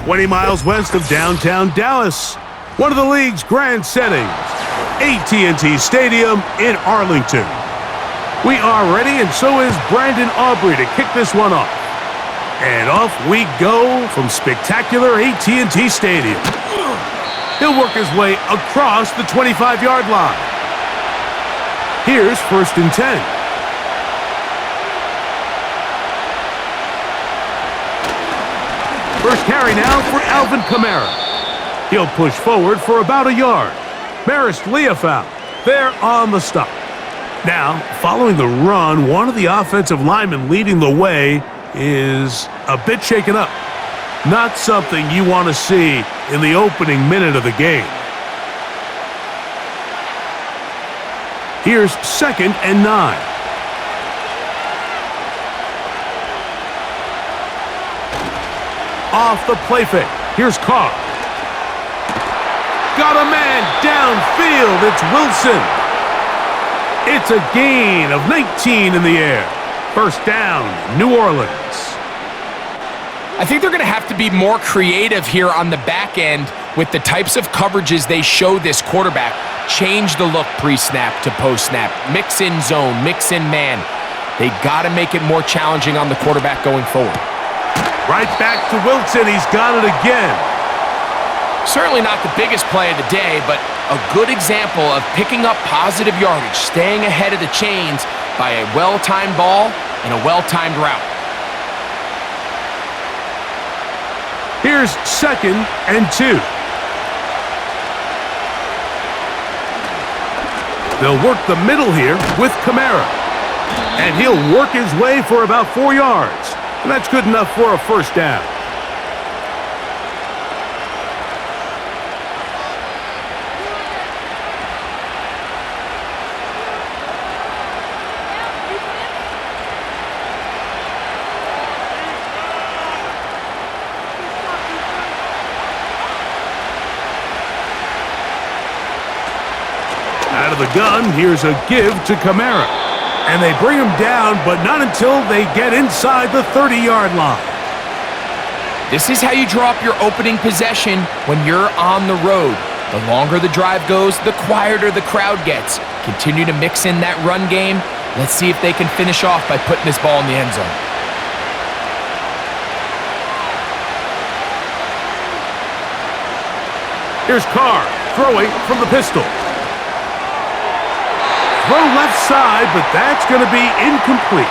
20 miles west of downtown Dallas, one of the league's grand settings, AT&T Stadium in Arlington. We are ready, and so is Brandon Aubrey to kick this one off. And off we go from spectacular AT&T Stadium. He'll work his way across the 25-yard line. Here's 1st and 10. First carry now for Alvin Kamara. He'll push forward for about a yard. Marist Leofau there on the stop. Now, following the run, one of the offensive linemen leading the way is a bit shaken up. Not something you want to see in the opening minute of the game. Here's 2nd and 9. Off the play fake. Here's Carr. Got a man downfield. It's Wilson. It's a gain of 19 in the air. First down, New Orleans. I think they're going to have to be more creative here on the back end with the types of coverages they show this quarterback. Change the look pre-snap to post-snap. Mix in zone, mix in man. They got to make it more challenging on the quarterback going forward. Right back to Wilson. He's got it again. Certainly not the biggest play of the day, but a good example of picking up positive yardage, staying ahead of the chains by a well-timed ball and a well-timed route. Here's 2nd and 2. They'll work the middle here with Kamara. And he'll work his way for about 4 yards. And that's good enough for a first down. Out of the gun, here's a give to Kamara. And they bring him down, but not until they get inside the 30-yard line. This is how you draw up your opening possession when you're on the road. The longer the drive goes, the quieter the crowd gets. Continue to mix in that run game. Let's see if they can finish off by putting this ball in the end zone. Here's Carr throwing from the pistol. Throw left side, but that's going to be incomplete.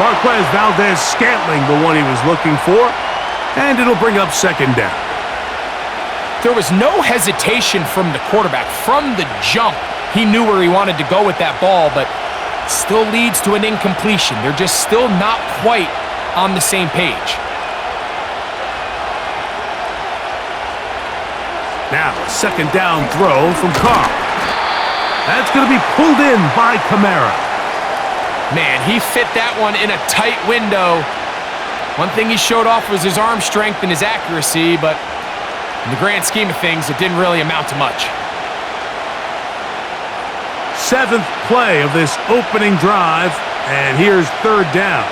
Marquez Valdez-Scantling, the one he was looking for, and it'll bring up 2nd down. There was no hesitation from the quarterback. From the jump, he knew where he wanted to go with that ball, but still leads to an incompletion. They're just still not quite on the same page. Now, a 2nd down throw from Carr. That's going to be pulled in by Kamara. Man, he fit that one in a tight window. One thing he showed off was his arm strength and his accuracy, but in the grand scheme of things, it didn't really amount to much. 7th play of this opening drive, and here's 3rd down.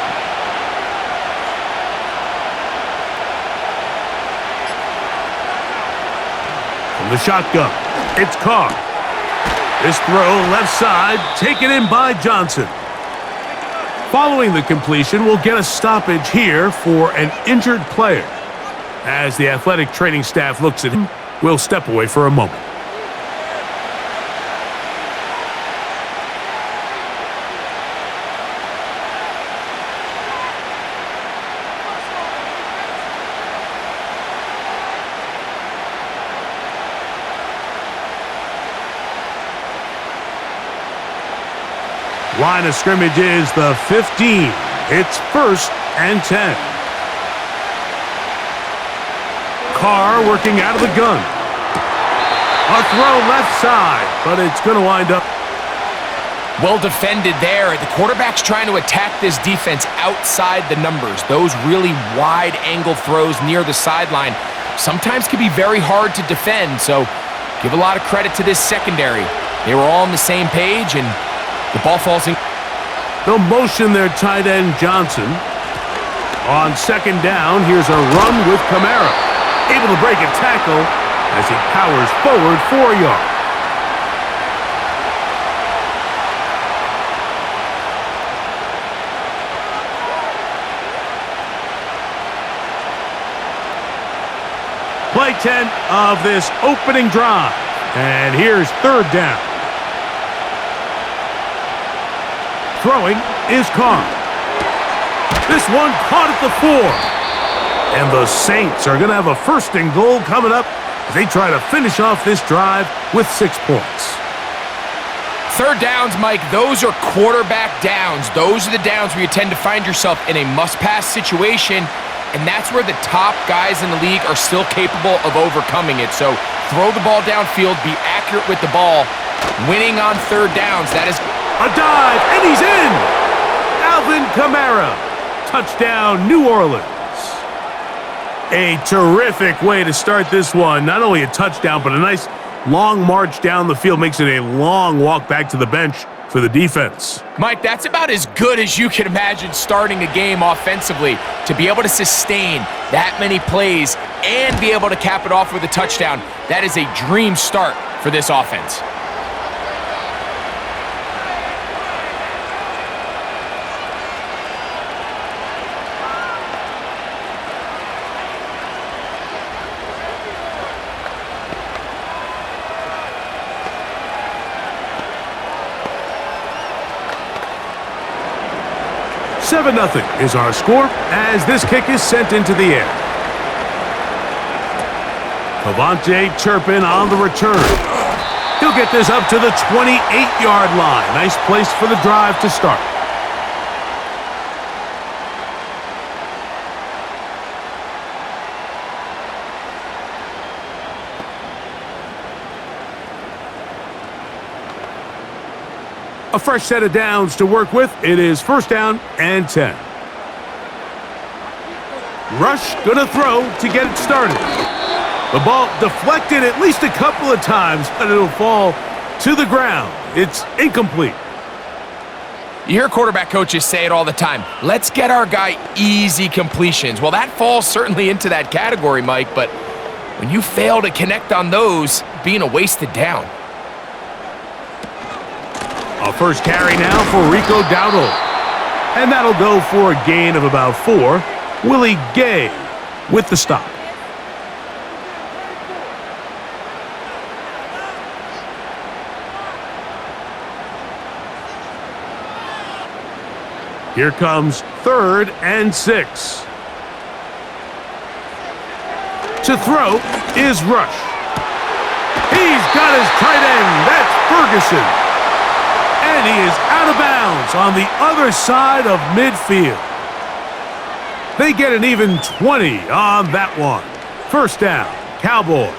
From the shotgun, it's Carr. This throw left side, taken in by Johnson. Following the completion, we'll get a stoppage here for an injured player. As the athletic training staff looks at him, we'll step away for a moment. Line of scrimmage is the 15. It's 1st and 10. Carr working out of the gun. A throw left side, but it's going to wind up. Well defended there. The quarterback's trying to attack this defense outside the numbers. Those really wide angle throws near the sideline sometimes can be very hard to defend, so give a lot of credit to this secondary. They were all on the same page, and the ball falls in. They'll motion their tight end Johnson. On second down, here's a run with Kamara. Able to break a tackle as he powers forward 4 yards. Play 10 of this opening drive. And here's third down. Throwing is Carr. This one caught at the 4. And the Saints are going to have a first and goal coming up as they try to finish off this drive with 6 points. Third downs, Mike, those are quarterback downs. Those are the downs where you tend to find yourself in a must-pass situation, and that's where the top guys in the league are still capable of overcoming it. So throw the ball downfield, be accurate with the ball. Winning on third downs, that is a dive, and he's in! Alvin Kamara. Touchdown, New Orleans. A terrific way to start this one. Not only a touchdown, but a nice long march down the field. Makes it a long walk back to the bench for the defense. Mike, that's about as good as you can imagine starting a game offensively. To be able to sustain that many plays and be able to cap it off with a touchdown, that is a dream start for this offense. Seven 0 is our score as this kick is sent into the air. Cavante Turpin on the return. He'll get this up to the 28-yard line. Nice place for the drive to start. A fresh set of downs to work with. It is first down and 10. Rush gonna throw to get it started. The ball deflected at least a couple of times, but it'll fall to the ground. It's incomplete. You hear quarterback coaches say it all the time. Let's get our guy easy completions. Well, that falls certainly into that category, Mike, but when you fail to connect on those, being a wasted down. A first carry now for Rico Dowdle. And that'll go for a gain of about 4. Willie Gay with the stop. Here comes third and 6. To throw is Rush. He's got his tight end. That's Ferguson. And he is out of bounds on the other side of midfield. They get an even 20 on that one. First down, Cowboys.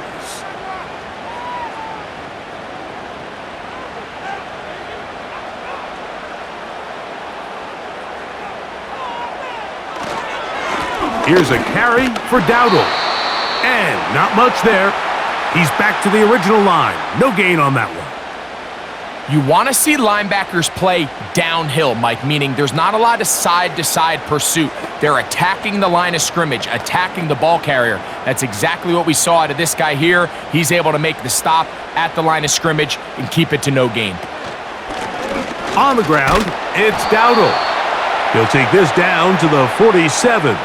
Here's a carry for Dowdle. And not much there. He's back to the original line. No gain on that one. You want to see linebackers play downhill, Mike, meaning there's not a lot of side-to-side pursuit. They're attacking the line of scrimmage, attacking the ball carrier. That's exactly what we saw out of this guy here. He's able to make the stop at the line of scrimmage and keep it to no gain. On the ground, it's Dowdle. He'll take this down to the 47.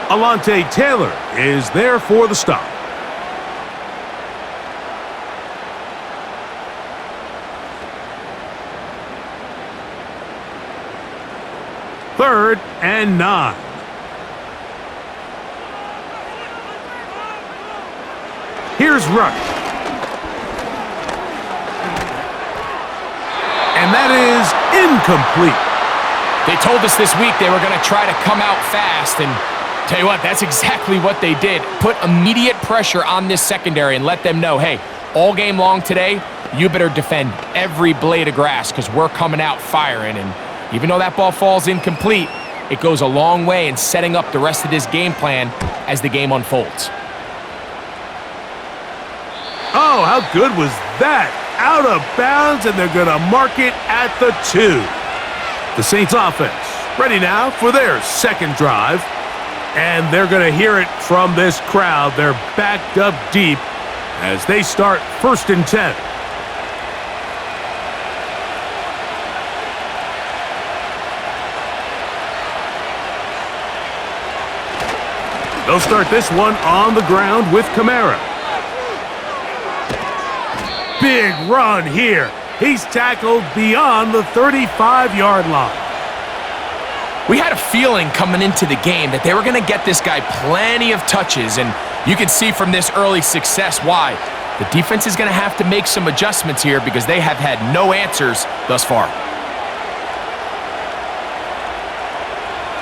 Alontae Taylor is there for the stop. Third and 9. Here's Rush. And that is incomplete. They told us this week they were going to try to come out fast, and tell you what, that's exactly what they did. Put immediate pressure on this secondary and let them know, hey, all game long today, you better defend every blade of grass because we're coming out firing. And even though that ball falls incomplete, it goes a long way in setting up the rest of this game plan as the game unfolds. Oh, how good was that? Out of bounds, and they're going to mark it at the 2. The Saints offense ready now for their second drive. And they're going to hear it from this crowd. They're backed up deep as they start 1st and 10. They'll start this one on the ground with Kamara. Big run here. He's tackled beyond the 35-yard line. We had a feeling coming into the game that they were going to get this guy plenty of touches, and you can see from this early success why. The defense is going to have to make some adjustments here because they have had no answers thus far.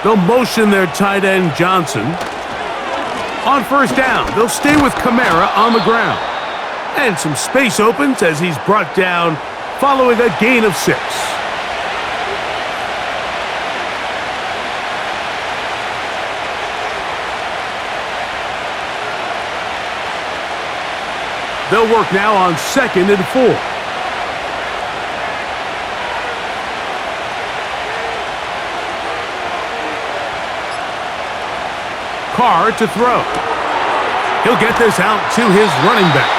They'll motion their tight end Johnson. On 1st down, they'll stay with Kamara on the ground. And some space opens as he's brought down following a gain of 6. They'll work now on 2nd and 4. Carr to throw. He'll get this out to his running back.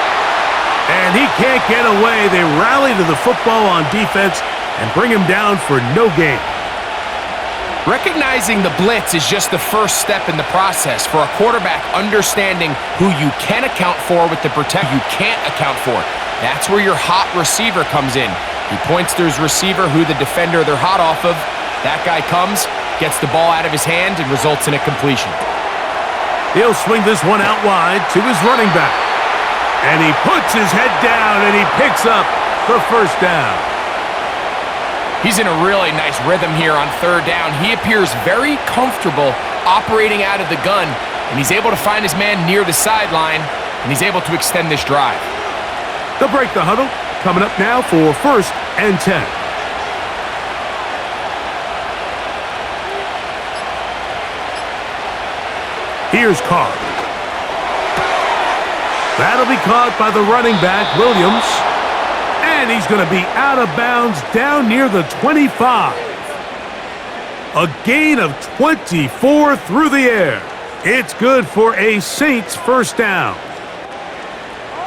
And he can't get away. They rally to the football on defense and bring him down for no gain. Recognizing the blitz is just the first step in the process for a quarterback understanding who you can account for with the protect you can't account for. That's where your hot receiver comes in. He points to his receiver who the defender they're hot off of. That guy comes, gets the ball out of his hand, and results in a completion. He'll swing this one out wide to his running back. And he puts his head down and he picks up the 1st down. He's in a really nice rhythm here on 3rd down. He appears very comfortable operating out of the gun, and he's able to find his man near the sideline, and he's able to extend this drive. They'll break the huddle. Coming up now for 1st and 10. Here's Carr. That'll be caught by the running back, Williams. And he's going to be out of bounds down near the 25. A gain of 24 through the air. It's good for a Saints 1st down.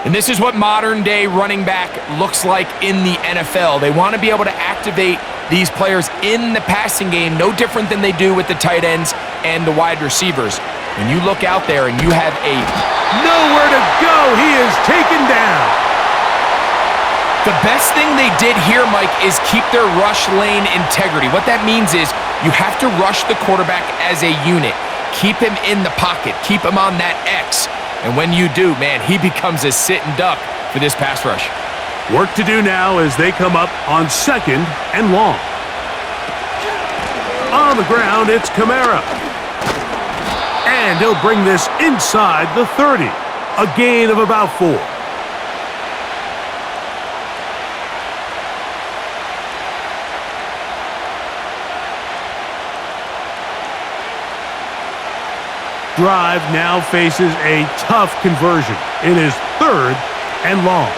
And this is what modern-day running back looks like in the NFL. They want to be able to activate these players in the passing game, no different than they do with the tight ends and the wide receivers. When you look out there and you have nowhere to go, he is taken down. The best thing they did here, Mike, is keep their rush lane integrity. What that means is you have to rush the quarterback as a unit. Keep him in the pocket. Keep him on that X. And when you do, man, he becomes a sitting duck for this pass rush. Work to do now as they come up on 2nd and long. On the ground, it's Kamara. And he'll bring this inside the 30. A gain of about 4. Drive now faces a tough conversion. It is 3rd and long.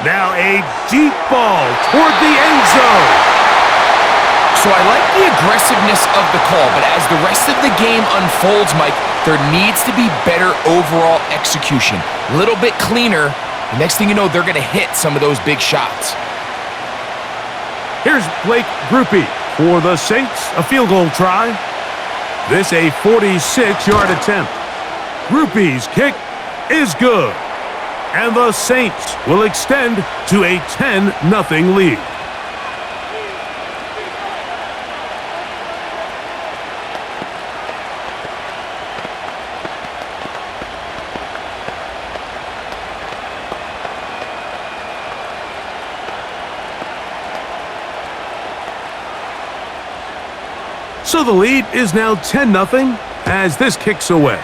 Now a deep ball toward the end zone. So I like the aggressiveness of the call, but as the rest of the game unfolds, Mike, there needs to be better overall execution. A little bit cleaner. The next thing you know, they're going to hit some of those big shots. Here's Blake Grupe for the Saints, a field goal try. This a 46-yard attempt. Grupe's kick is good. And the Saints will extend to a 10-0 lead. So the lead is now 10-0 as this kicks away.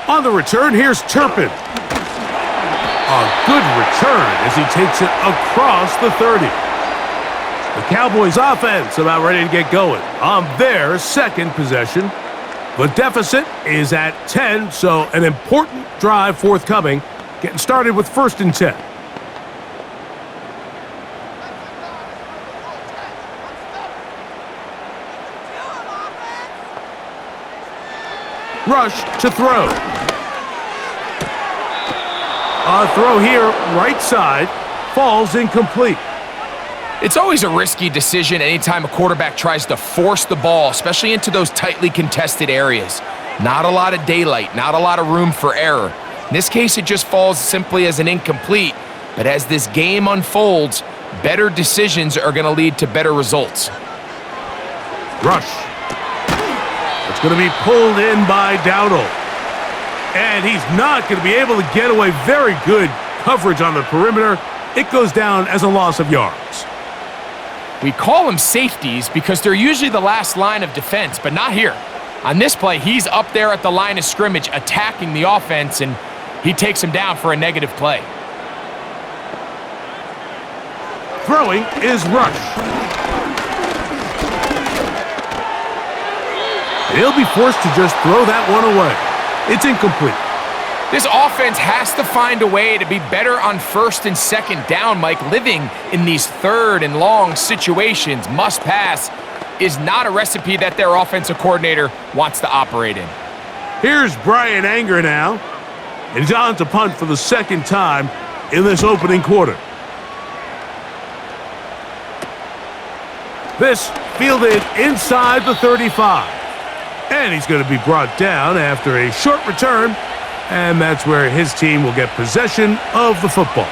On the return, here's Turpin. A good return as he takes it across the 30. The Cowboys offense about ready to get going on their 2nd possession. The deficit is at 10, so an important drive forthcoming. Getting started with 1st and 10. Rush to throw. A throw here, right side, falls incomplete. It's always a risky decision anytime a quarterback tries to force the ball, especially into those tightly contested areas. Not a lot of daylight, not a lot of room for error. In this case, it just falls simply as an incomplete. But as this game unfolds, better decisions are going to lead to better results. Rush. It's going to be pulled in by Dowdle. And he's not going to be able to get away. Very good coverage on the perimeter. It goes down as a loss of yards. We call them safeties because they're usually the last line of defense, but not here. On this play, he's up there at the line of scrimmage attacking the offense, and he takes him down for a negative play. Throwing is Rush. He'll be forced to just throw that one away. It's incomplete. This offense has to find a way to be better on first and second down, Mike. Living in these third and long situations, must pass, is not a recipe that their offensive coordinator wants to operate in. Here's Brian Anger now. And he's on to punt for the second time in this opening quarter. This fielded inside the 35. And he's going to be brought down after a short return. And that's where his team will get possession of the football.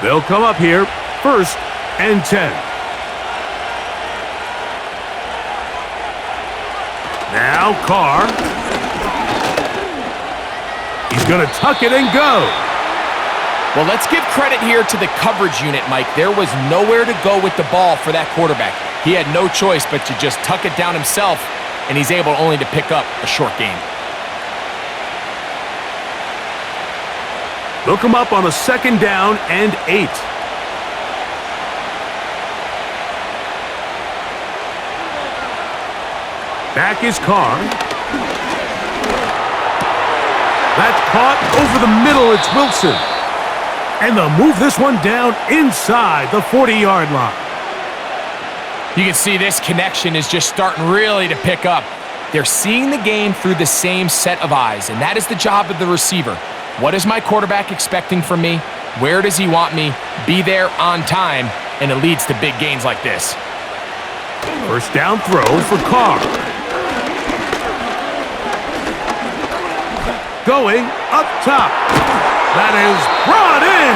They'll come up here, 1st and 10. Now Carr. He's going to tuck it and go. Well, let's give credit here to the coverage unit, Mike. There was nowhere to go with the ball for that quarterback. He had no choice but to just tuck it down himself, and he's able only to pick up a short gain. They'll come up on a 2nd down and 8. Back is Carr. That's caught over the middle. It's Wilson. And they'll move this one down inside the 40-yard line. You can see this connection is just starting really to pick up. They're seeing the game through the same set of eyes, and that is the job of the receiver. What is my quarterback expecting from me? Where does he want me? Be there on time, and it leads to big gains like this. 1st down throw for Carr. Going up top. That is brought in.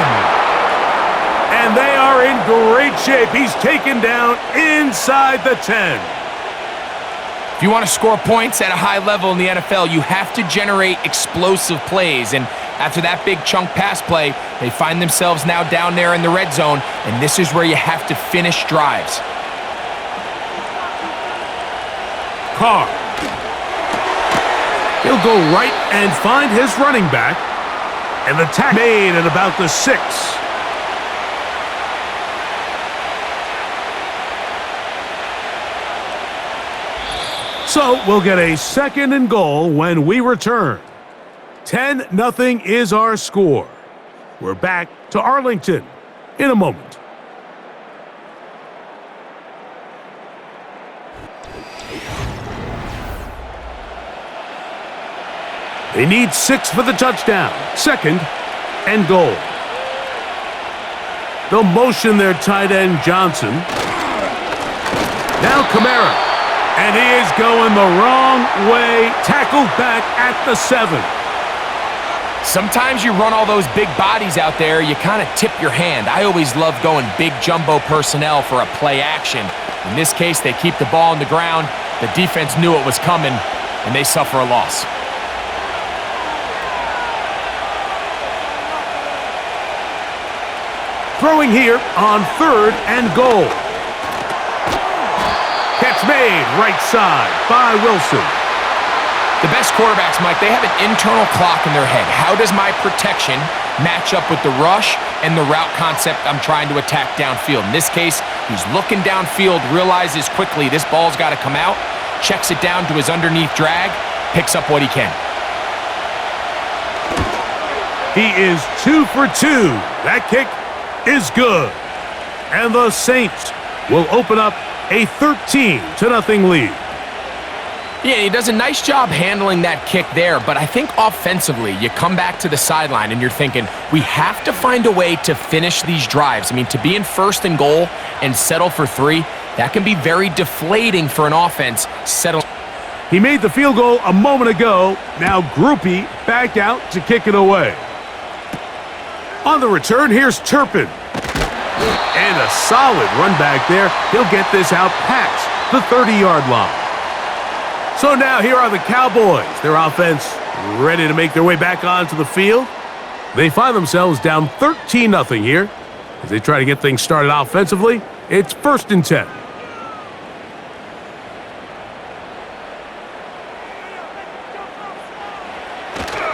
And they are in great shape. He's taken down inside the 10. If you want to score points at a high level in the NFL, you have to generate explosive plays. And after that big chunk pass play, they find themselves now down there in the red zone. And this is where you have to finish drives. Carr. He'll go right and find his running back. And the tackle made at about the 6. So we'll get a 2nd and goal when we return. 10-0 is our score. We're back to Arlington in a moment. They need 6 for the touchdown. 2nd and goal. They'll motion their tight end, Johnson. Now Kamara. And he is going the wrong way. Tackled back at the 7. Sometimes you run all those big bodies out there, you kind of tip your hand. I always love going big jumbo personnel for a play action. In this case, they keep the ball on the ground. The defense knew it was coming, and they suffer a loss. Throwing here on 3rd and goal. Catch made right side by Wilson. The best quarterbacks, Mike, they have an internal clock in their head. How does my protection match up with the rush and the route concept I'm trying to attack downfield? In this case, he's looking downfield, realizes quickly this ball's got to come out, checks it down to his underneath drag, picks up what he can. He is 2 for 2. That kick is good. And the Saints will open up a 13-0 lead. Yeah, he does a nice job handling that kick there, but I think offensively, you come back to the sideline and you're thinking, we have to find a way to finish these drives. I mean, to be in first and goal and settle for 3, that can be very deflating for an offense. He made the field goal a moment ago. Now Groupie back out to kick it away. On the return, here's Turpin. And a solid run back there. He'll get this out past the 30-yard line. So now here are the Cowboys. Their offense ready to make their way back onto the field. They find themselves down 13-0 here. As they try to get things started offensively, it's 1st and 10.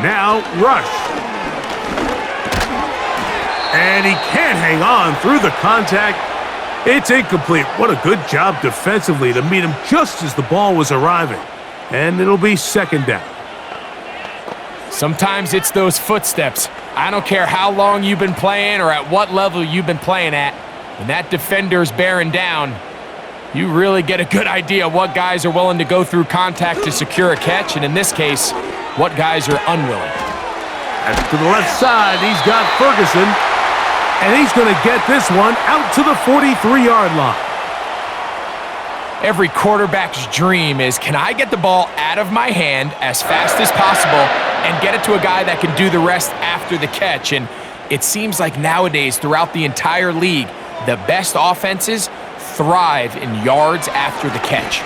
Now Rush. And he can't hang on through the contact. It's incomplete. What a good job defensively to meet him just as the ball was arriving. And it'll be 2nd down. Sometimes it's those footsteps. I don't care how long you've been playing or at what level you've been playing at. When that defender's bearing down, you really get a good idea what guys are willing to go through contact to secure a catch, and in this case, what guys are unwilling. And to the left side, he's got Ferguson. And he's going to get this one out to the 43-yard line. Every quarterback's dream is, can I get the ball out of my hand as fast as possible and get it to a guy that can do the rest after the catch? And it seems like nowadays, throughout the entire league, the best offenses thrive in yards after the catch.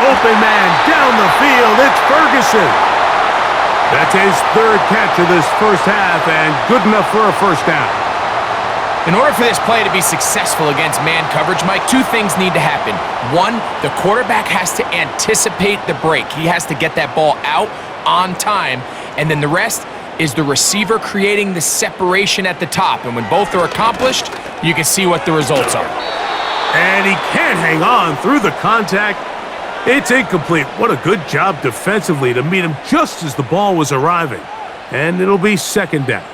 Open man down the field. It's Ferguson. That's his 3rd catch of this first half and good enough for a 1st down. In order for this play to be successful against man coverage, Mike, 2 things need to happen. 1, the quarterback has to anticipate the break. He has to get that ball out on time. And then the rest is the receiver creating the separation at the top. And when both are accomplished, you can see what the results are. And he can't hang on through the contact. It's incomplete. What a good job defensively to meet him just as the ball was arriving. And it'll be 2nd down.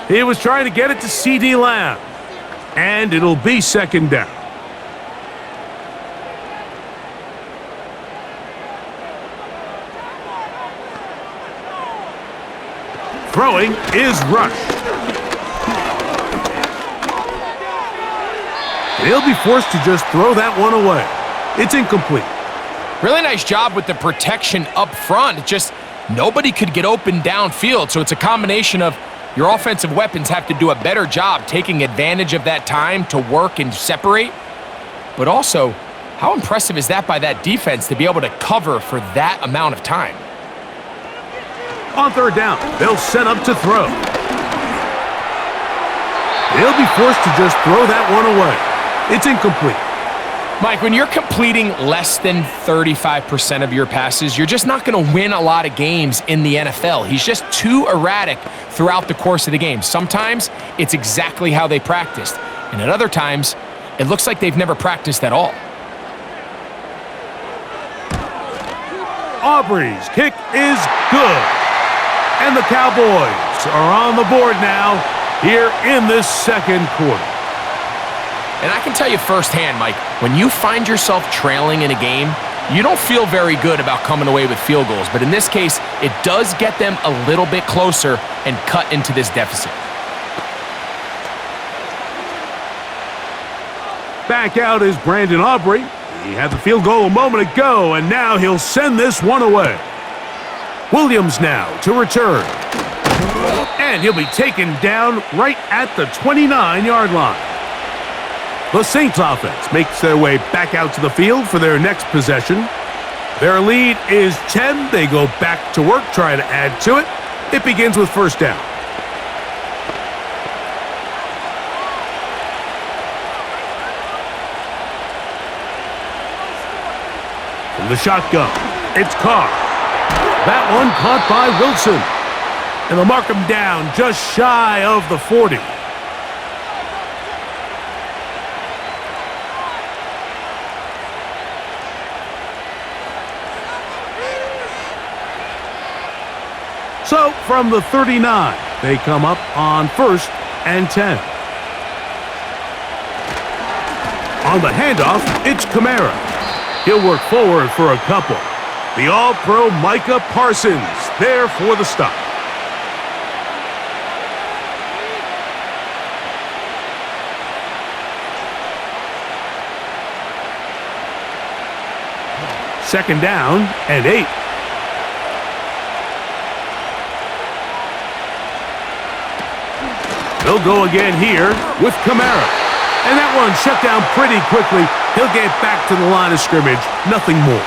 He was trying to get it to C.D. Lamb. And it'll be 2nd down. Throwing is Rush. He'll be forced to just throw that one away. It's incomplete. Really nice job with the protection up front. Just nobody could get open downfield, so it's a combination of your offensive weapons have to do a better job taking advantage of that time to work and separate. But also, how impressive is that by that defense to be able to cover for that amount of time? On 3rd down, they'll set up to throw. He'll be forced to just throw that one away. It's incomplete. Mike, when you're completing less than 35% of your passes, you're just not going to win a lot of games in the NFL. He's just too erratic throughout the course of the game. Sometimes it's exactly how they practiced, and at other times, it looks like they've never practiced at all. Aubrey's kick is good. And the Cowboys are on the board now here in this 2nd quarter. And I can tell you firsthand, Mike, when you find yourself trailing in a game, you don't feel very good about coming away with field goals. But in this case, it does get them a little bit closer and cut into this deficit. Back out is Brandon Aubrey. He had the field goal a moment ago, and now he'll send this one away. Williams now to return. And he'll be taken down right at the 29-yard line. The Saints offense makes their way back out to the field for their next possession. Their lead is 10. They go back to work, try to add to it. It begins with 1st down. From the shotgun, it's Carr. That one caught by Wilson. And they'll mark him down just shy of the 40. So, from the 39, They come up on 1st and 10. On the handoff, it's Kamara. He'll work forward for a couple. The All-Pro Micah Parsons there for the stop. Second down and 8. They'll go again here with Kamara. And that one shut down pretty quickly. He'll get back to the line of scrimmage. Nothing more.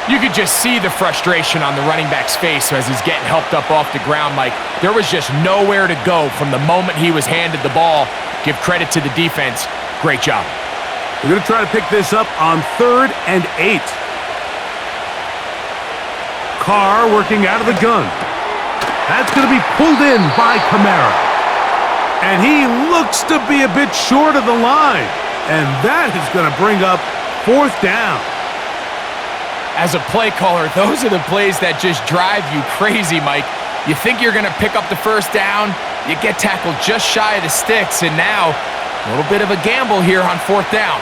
You could just see the frustration on the running back's face as he's getting helped up off the ground, Mike. There was just nowhere to go from the moment he was handed the ball. Give credit to the defense. Great job. We're going to try to pick this up on 3rd and 8. Carr working out of the gun. That's going to be pulled in by Kamara. And he looks to be a bit short of the line. And that is going to bring up 4th down. As a play caller, those are the plays that just drive you crazy, Mike. You think you're going to pick up the 1st down, you get tackled just shy of the sticks, and now a little bit of a gamble here on 4th down.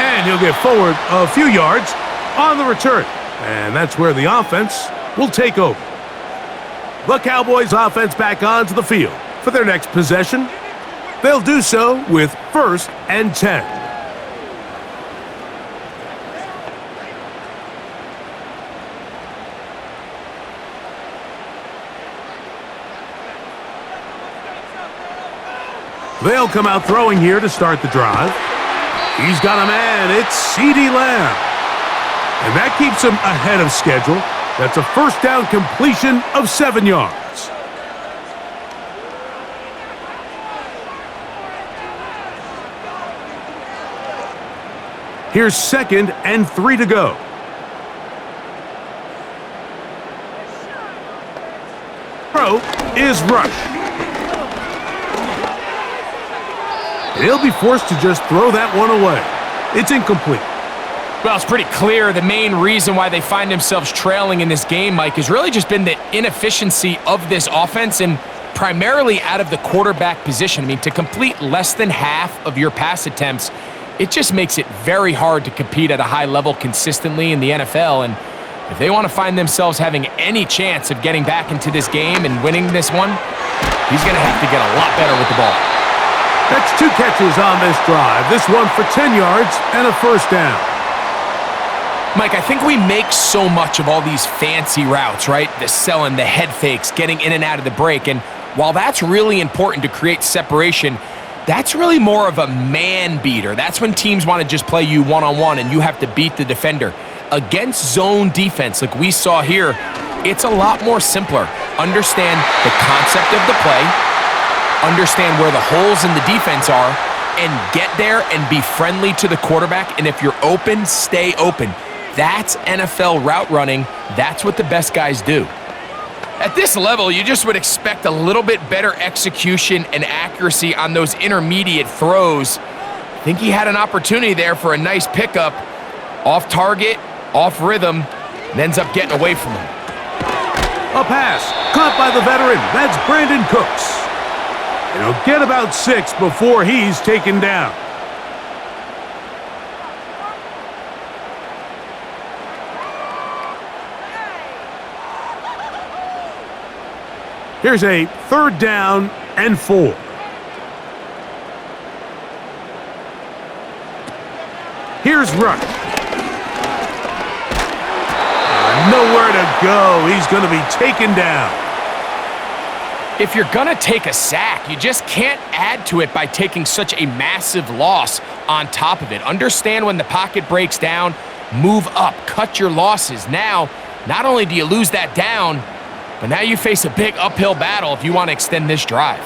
And he'll get forward a few yards on the return. And that's where the offense will take over. The Cowboys offense back onto the field for their next possession. They'll do so with 1st and 10. They'll come out throwing here to start the drive. He's got a man. It's CeeDee Lamb. And that keeps him ahead of schedule. That's a 1st down completion of 7 yards. Here's 2nd and 3 to go. Throw is rushed. He'll be forced to just throw that one away. It's incomplete. Well, it's pretty clear the main reason why they find themselves trailing in this game, Mike, has really just been the inefficiency of this offense and primarily out of the quarterback position. I mean, to complete less than half of your pass attempts, it just makes it very hard to compete at a high level consistently in the NFL. And if they want to find themselves having any chance of getting back into this game and winning this one, he's going to have to get a lot better with the ball. That's 2 catches on this drive. This one for 10 yards and a 1st down. Mike, I think we make so much of all these fancy routes, right? The selling, the head fakes, getting in and out of the break. And while that's really important to create separation, that's really more of a man beater. That's when teams want to just play you one-on-one and you have to beat the defender. Against zone defense like we saw here, it's a lot more simpler. Understand the concept of the play, understand where the holes in the defense are, and get there and be friendly to the quarterback. And if you're open, stay open. That's NFL route running. That's what the best guys do. At this level, you just would expect a little bit better execution and accuracy on those intermediate throws. I think he had an opportunity there for a nice pickup. Off target, off rhythm, and ends up getting away from him. A pass caught by the veteran. That's Brandon Cooks. And he'll get about 6 before he's taken down. Here's a 3rd down and 4. Here's Rush. Nowhere to go. He's going to be taken down. If you're going to take a sack, you just can't add to it by taking such a massive loss on top of it. Understand when the pocket breaks down, move up, cut your losses. Now, not only do you lose that down, but now you face a big uphill battle if you want to extend this drive.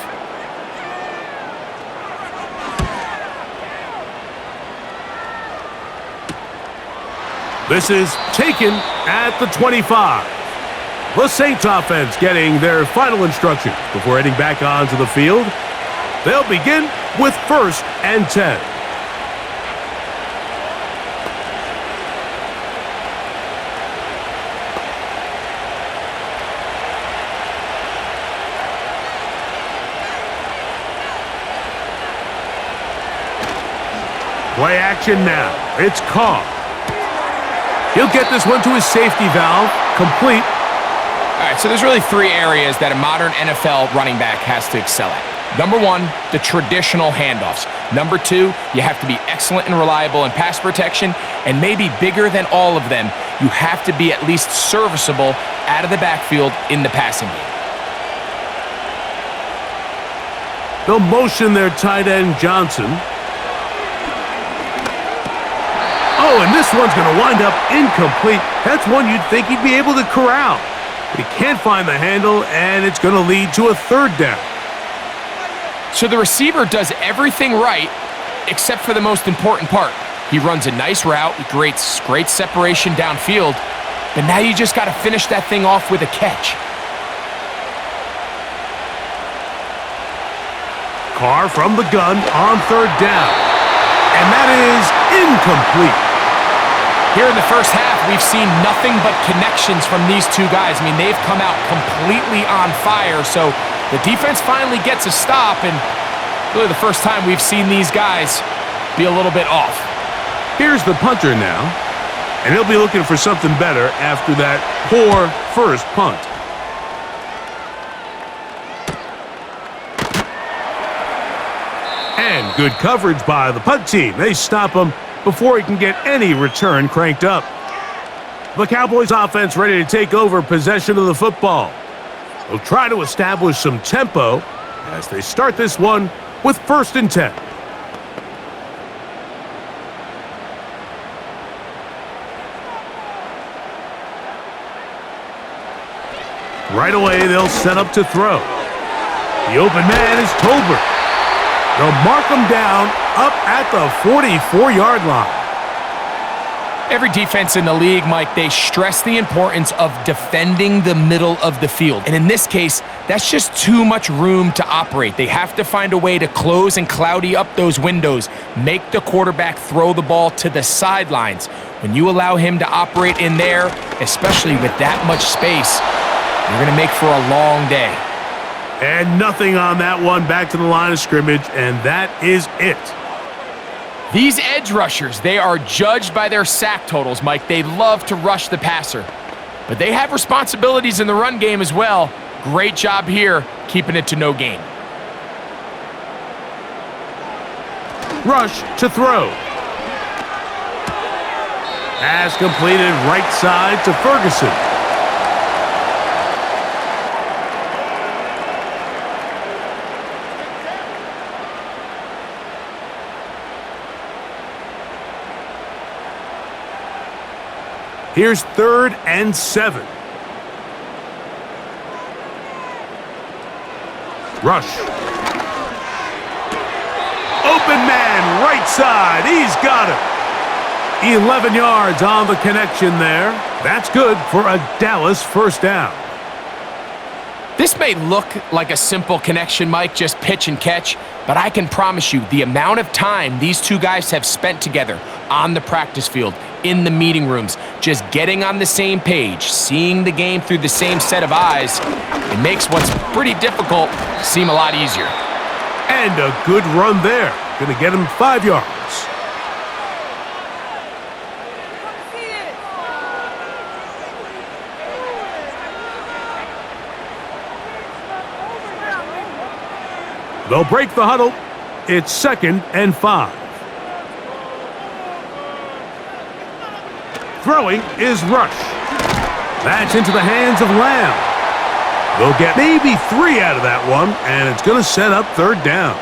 This is taken at the 25. The Saints offense getting their final instructions before heading back onto the field. They'll begin with 1st and 10. Play action now. It's Carr. He'll get this one to his safety valve. Complete. All right, so there's really three areas that a modern NFL running back has to excel at. Number one, the traditional handoffs. Number two, you have to be excellent and reliable in pass protection. And maybe bigger than all of them, you have to be at least serviceable out of the backfield in the passing game. They'll motion their tight end, Johnson. Oh, and this one's going to wind up incomplete. That's one you'd think he'd be able to corral. But he can't find the handle, and it's going to lead to a third down. So the receiver does everything right except for the most important part. He runs a nice route, creates great separation downfield, but now you just got to finish that thing off with a catch. Carr from the gun on third down. And that is incomplete. Here in the first half, we've seen nothing but connections from these two guys. I mean, they've come out completely on fire, so the defense finally gets a stop, and really the first time we've seen these guys be a little bit off. Here's the punter now, and he'll be looking for something better after that poor first punt. And good coverage by the punt team. They stop him before he can get any return cranked up. The Cowboys offense ready to take over possession of the football. They'll try to establish some tempo as they start this one with 1st and 10. Right away, they'll set up to throw. The open man is Tolbert. They'll mark him down up at the 44-yard line. Every defense in the league, Mike, they stress the importance of defending the middle of the field. And in this case, that's just too much room to operate. They have to find a way to close and cloudy up those windows, make the quarterback throw the ball to the sidelines. When you allow him to operate in there, especially with that much space, you're going to make for a long day. And nothing on that one, back to the line of scrimmage, and that is it. These edge rushers, they are judged by their sack totals, Mike. They love to rush the passer. But they have responsibilities in the run game as well. Great job here, keeping it to no gain. Rush to throw. Pass completed right side to Ferguson. Here's 3rd and 7. Rush. Open man, right side. He's got it. 11 yards on the connection there. That's good for a Dallas 1st down. This may look like a simple connection, Mike, just pitch and catch, but I can promise you the amount of time these two guys have spent together on the practice field, in the meeting rooms, just getting on the same page, seeing the game through the same set of eyes, it makes what's pretty difficult seem a lot easier. And a good run there. Gonna get him 5 yards. They'll break the huddle. It's 2nd and 5. Throwing is Rush. That's into the hands of Lamb. They'll get maybe 3 out of that one, and it's going to set up 3rd down.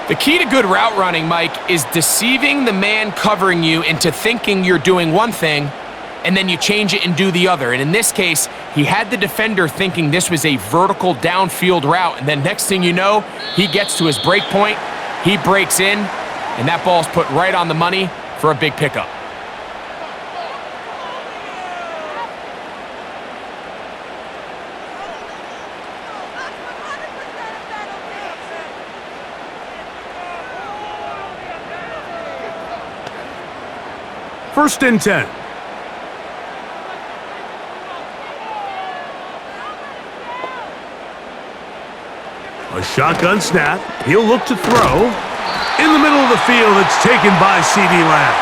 The key to good route running, Mike, is deceiving the man covering you into thinking you're doing one thing, and then you change it and do the other. And in this case, he had the defender thinking this was a vertical downfield route, and then next thing you know, he gets to his break point, he breaks in, and that ball's put right on the money for a big pickup. First and 10. A shotgun snap. He'll look to throw. In the middle of the field, it's taken by C.D. Lamb.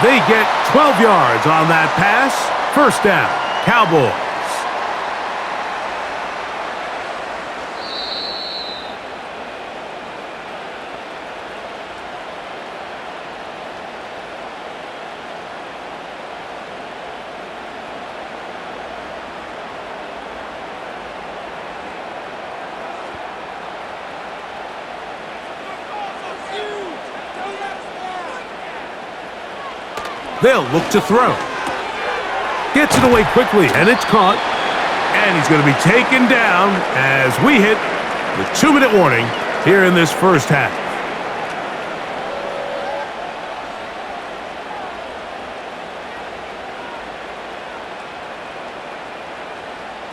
They get 12 yards on that pass. First down, Cowboys. They'll look to throw. Gets it away quickly, and it's caught. And he's going to be taken down as we hit the 2-minute warning here in this first half.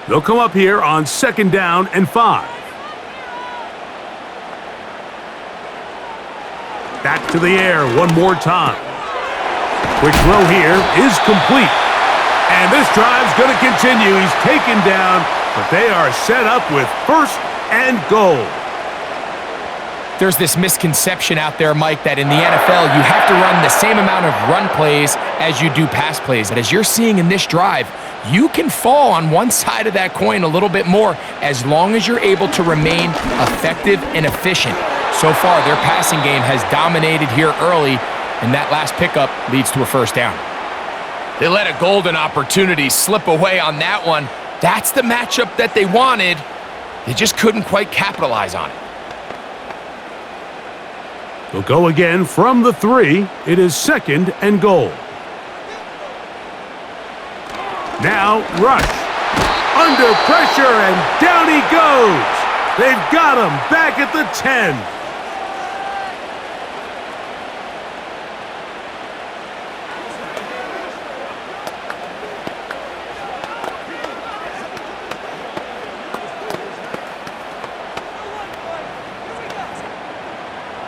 They'll come up here on 2nd down and 5. Back to the air one more time. Quick throw here is complete. And this drive's going to continue. He's taken down, but they are set up with 1st and goal. There's this misconception out there, Mike, that in the NFL, you have to run the same amount of run plays as you do pass plays. And as you're seeing in this drive, you can fall on one side of that coin a little bit more as long as you're able to remain effective and efficient. So far, their passing game has dominated here early, and that last pickup leads to a 1st down. They let a golden opportunity slip away on that one. That's the matchup that they wanted. They just couldn't quite capitalize on it. They'll go again from the 3. It is 2nd and goal. Now rush. Under pressure, and down he goes. They've got him back at the 10.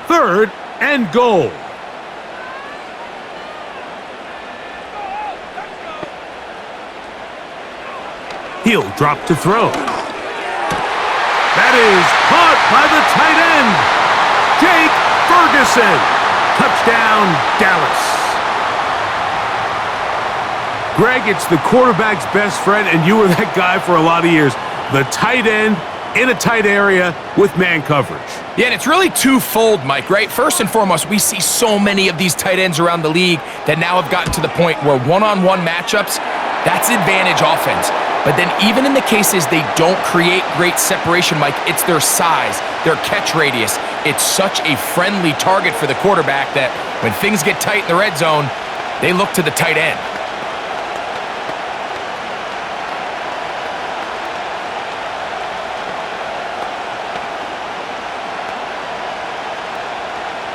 Third and goal. He'll drop to throw. That is caught by the tight end, Jake Ferguson. Touchdown, Dallas. Greg, it's the quarterback's best friend, and you were that guy for a lot of years. The tight end in a tight area with man coverage. Yeah, and it's really twofold, Mike, right? First and foremost, we see so many of these tight ends around the league that now have gotten to the point where one-on-one matchups, that's advantage offense. But then even in the cases they don't create great separation, Mike, it's their size, their catch radius. It's such a friendly target for the quarterback that when things get tight in the red zone, they look to the tight end.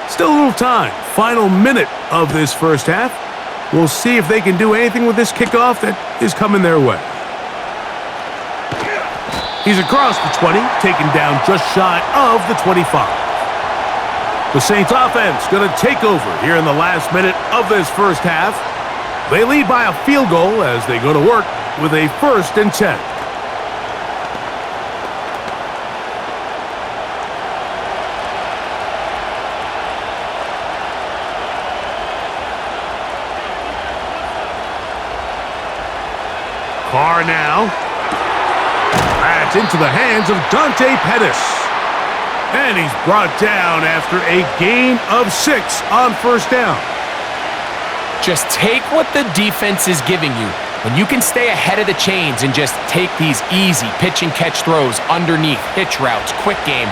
Still a little time. Final minute of this first half. We'll see if they can do anything with this kickoff that is coming their way. He's across the 20, taken down just shy of the 25. The Saints offense going to take over here in the last minute of this first half. They lead by a field goal as they go to work with a 1st and 10. Carr now. That's into the hands of Dante Pettis. And he's brought down after a gain of 6 on 1st down. Just take what the defense is giving you. When you can stay ahead of the chains and just take these easy pitch and catch throws underneath, hitch routes, quick game,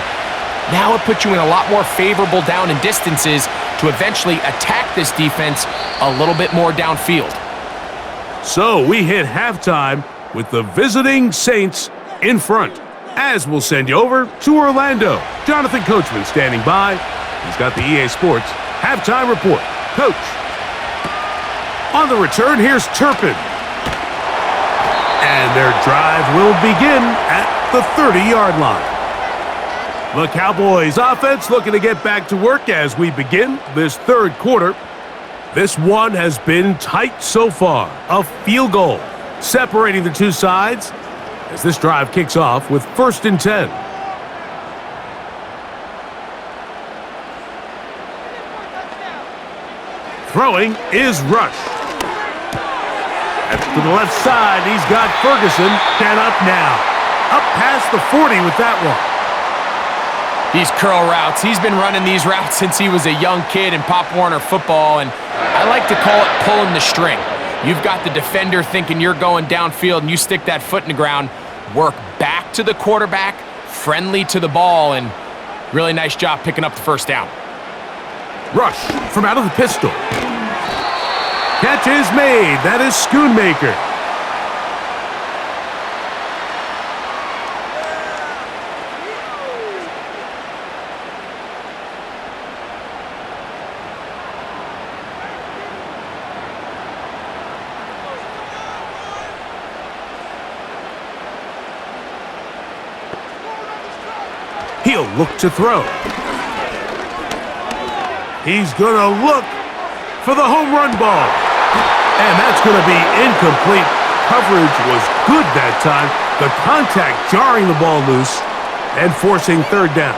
now it puts you in a lot more favorable down and distances to eventually attack this defense a little bit more downfield. So we hit halftime with the visiting Saints in front. As we'll send you over to Orlando. Jonathan Coachman standing by. He's got the EA Sports halftime report. Coach. On the return, here's Turpin. And their drive will begin at the 30-yard line. The Cowboys offense looking to get back to work as we begin this 3rd quarter. This one has been tight so far. A field goal separating the two sides as this drive kicks off with 1st and 10. Throwing is Rush. That's to the left side. He's got Ferguson. And up now. Up past the 40 with that one. These curl routes, he's been running these routes since he was a young kid in Pop Warner football, and I like to call it pulling the string. You've got the defender thinking you're going downfield, and you stick that foot in the ground, work back to the quarterback, friendly to the ball, and really nice job picking up the first down. Rush from out of the pistol. Catch is made. That is Schoonmaker. He'll look to throw. He's going to look for the home run ball. And that's going to be incomplete. Coverage was good that time. The contact jarring the ball loose and forcing third down.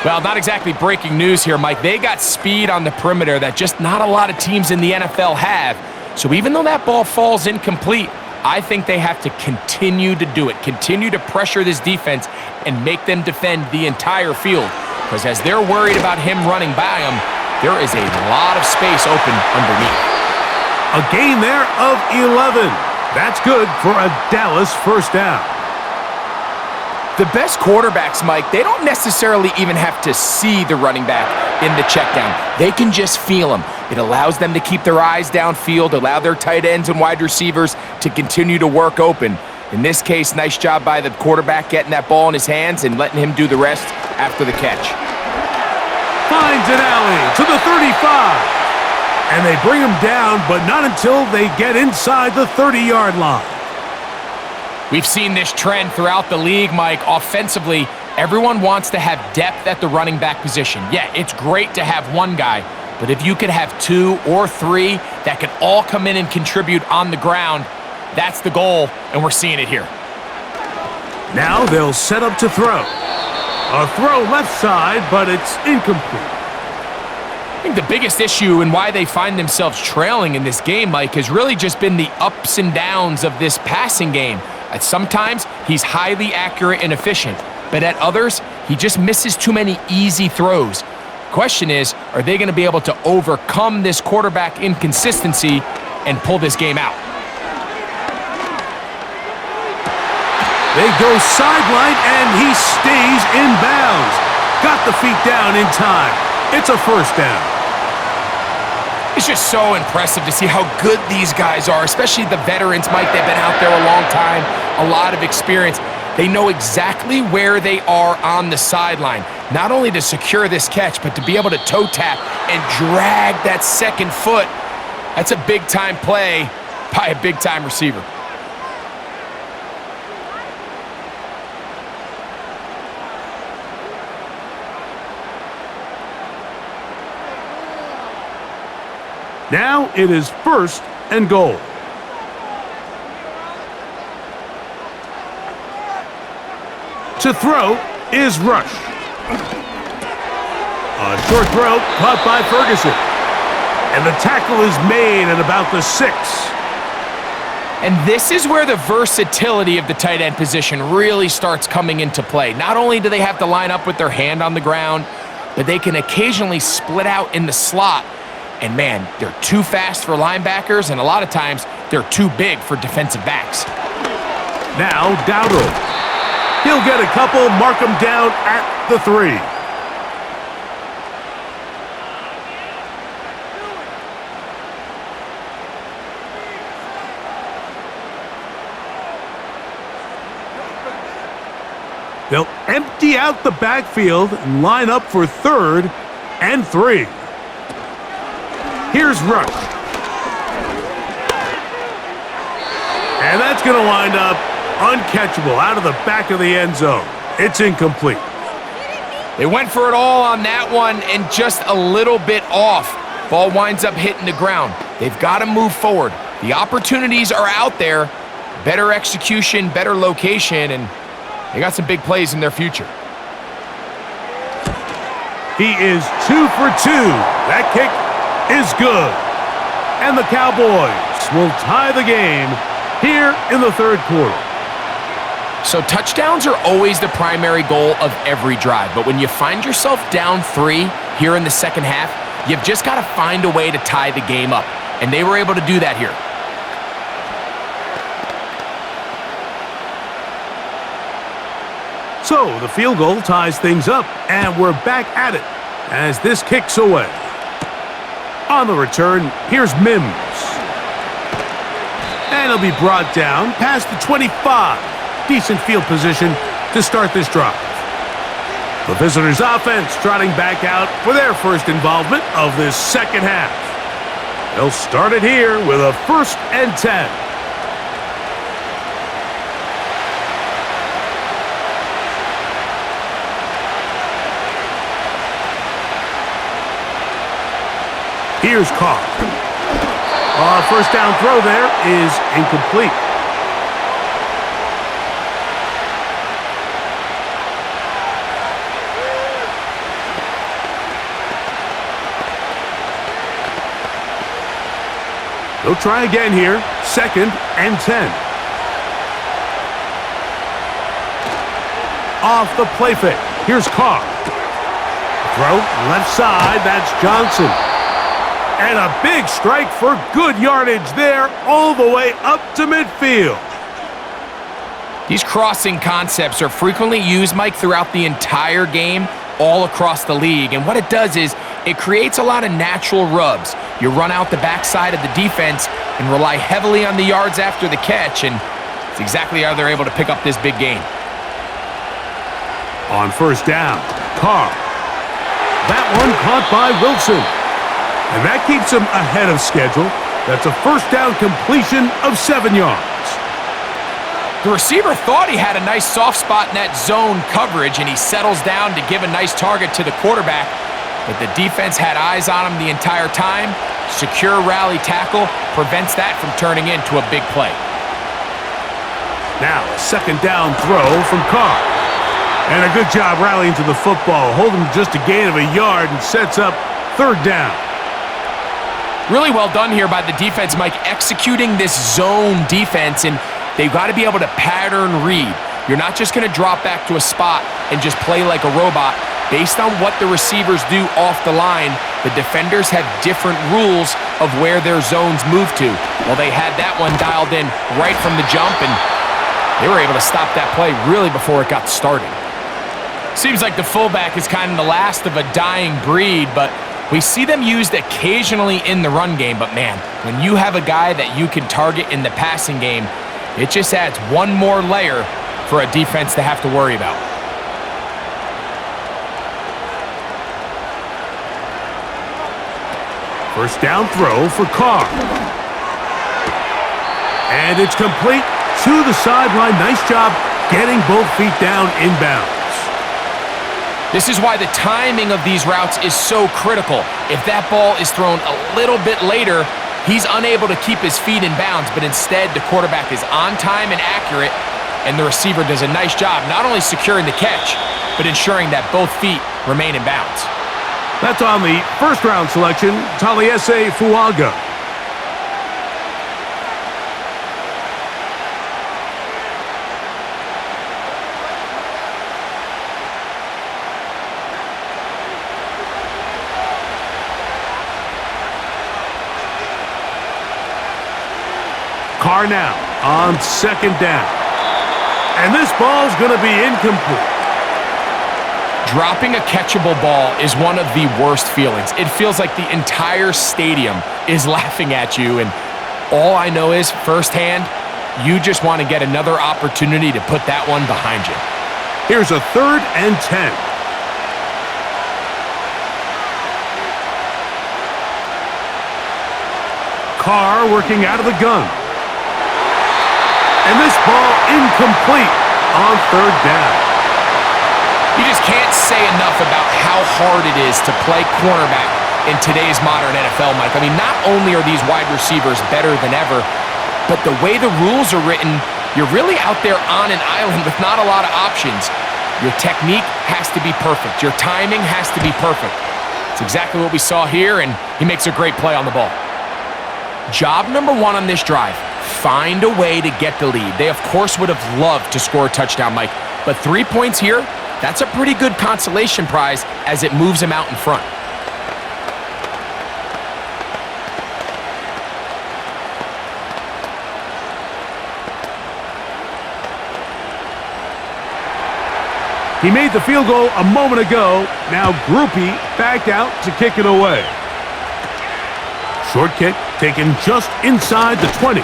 Well, not exactly breaking news here, Mike. They got speed on the perimeter that just not a lot of teams in the NFL have. So even though that ball falls incomplete, I think they have to continue to do it, continue to pressure this defense and make them defend the entire field. Because as they're worried about him running by them, there is a lot of space open underneath. A gain there of 11. That's good for a Dallas first down. The best quarterbacks, Mike, they don't necessarily even have to see the running back in the check down. They can just feel him. It allows them to keep their eyes downfield, allow their tight ends and wide receivers to continue to work open. In this case, nice job by the quarterback getting that ball in his hands and letting him do the rest after the catch. Finds an alley to the 35. And they bring him down, but not until they get inside the 30-yard line. We've seen this trend throughout the league, Mike. Offensively, everyone wants to have depth at the running back position. Yeah, it's great to have one guy, but if you could have two or three that could all come in and contribute on the ground, that's the goal, and we're seeing it here. Now they'll set up to throw. A throw left side, but it's incomplete. I think the biggest issue and why they find themselves trailing in this game, Mike, has really just been the ups and downs of this passing game. At sometimes, he's highly accurate and efficient, but at others, he just misses too many easy throws. Question is, are they going to be able to overcome this quarterback inconsistency and pull this game out? They go sideline, and he stays in bounds. Got the feet down in time. It's a first down. It's just so impressive to see how good these guys are, especially the veterans, Mike. They've been out there a long time, a lot of experience. They know exactly where they are on the sideline, not only to secure this catch, but to be able to toe tap and drag that second foot. That's a big-time play by a big-time receiver. Now it is first and goal. To throw is Rush. A short throw caught by Ferguson. And the tackle is made at about the 6. And this is where the versatility of the tight end position really starts coming into play. Not only do they have to line up with their hand on the ground, but they can occasionally split out in the slot. And man, they're too fast for linebackers, and a lot of times they're too big for defensive backs. Now Dowdle. He'll get a couple, mark him down at the 3. They'll empty out the backfield and line up for 3rd and 3. Here's Rush. And that's going to wind up uncatchable out of the back of the end zone. It's incomplete. They went for it all on that one and just a little bit off. Ball winds up hitting the ground. They've got to move forward. The opportunities are out there. Better execution, better location, and they got some big plays in their future. He is 2 for 2. That kick is good. And the Cowboys will tie the game here in the third quarter. So touchdowns are always the primary goal of every drive, but when you find yourself down 3 here in the second half, you've just got to find a way to tie the game up, and they were able to do that here. So the field goal ties things up, and we're back at it as this kicks away. On the return, here's Mims. And he'll be brought down past the 25. Decent field position to start this drive. The visitors' offense trotting back out for their first involvement of this second half. They'll start it here with a 1st and 10. Here's Carr. First down throw there is incomplete. They'll try again here. 2nd and 10. Off the play fake. Here's Carr. Throw left side. That's Johnson. And a big strike for good yardage there all the way up to midfield. These crossing concepts are frequently used, Mike, throughout the entire game, all across the league. And what it does is it creates a lot of natural rubs. You run out the backside of the defense and rely heavily on the yards after the catch, and it's exactly how they're able to pick up this big gain. On first down, Carr. That one caught by Wilson. And that keeps him ahead of schedule. That's a first down completion of 7 yards. The receiver thought he had a nice soft spot in that zone coverage, and he settles down to give a nice target to the quarterback. But the defense had eyes on him the entire time. Secure rally tackle prevents that from turning into a big play. Now a 2nd down throw from Carr. And a good job rallying to the football. Holding just a gain of a yard and sets up 3rd down. Really well done here by the defense, Mike, executing this zone defense, and they've got to be able to pattern read. You're not just going to drop back to a spot and just play like a robot. Based on what the receivers do off the line, the defenders have different rules of where their zones move to. Well, they had that one dialed in right from the jump, and they were able to stop that play really before it got started. Seems like the fullback is kind of the last of a dying breed, but we see them used occasionally in the run game. But man, when you have a guy that you can target in the passing game, it just adds one more layer for a defense to have to worry about. First down throw for Carr. And it's complete to the sideline. Nice job getting both feet down inbounds. This is why the timing of these routes is so critical. If that ball is thrown a little bit later, he's unable to keep his feet in bounds, but instead the quarterback is on time and accurate, and the receiver does a nice job not only securing the catch, but ensuring that both feet remain in bounds. That's on the first-round selection, Taliesin Fuaga. Carr now on 2nd down. And this ball's going to be incomplete. Dropping a catchable ball is one of the worst feelings. It feels like the entire stadium is laughing at you, and all I know is firsthand, you just want to get another opportunity to put that one behind you. Here's a 3rd and 10. Carr working out of the gun. And this ball incomplete on 3rd down. You just can't say enough about how hard it is to play cornerback in today's modern NFL, Mike. I mean, not only are these wide receivers better than ever, but the way the rules are written, you're really out there on an island with not a lot of options. Your technique has to be perfect. Your timing has to be perfect. It's exactly what we saw here, and he makes a great play on the ball. Job number one on this drive, find a way to get the lead. They, of course, would have loved to score a touchdown, Mike, but 3 points here, that's a pretty good consolation prize as it moves him out in front. He made the field goal a moment ago. Now Groupie back out to kick it away. Short kick taken just inside the 20.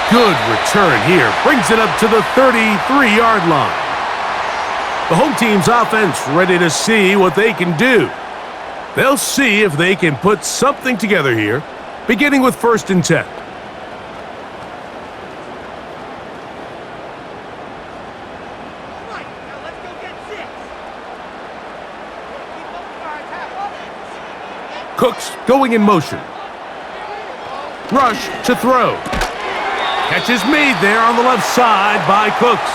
Good return here. Brings it up to the 33-yard line. The home team's offense ready to see what they can do. They'll see if they can put something together here, beginning with 1st and 10. Cooks going in motion. Rush to throw. Catch is made there on the left side by Cooks.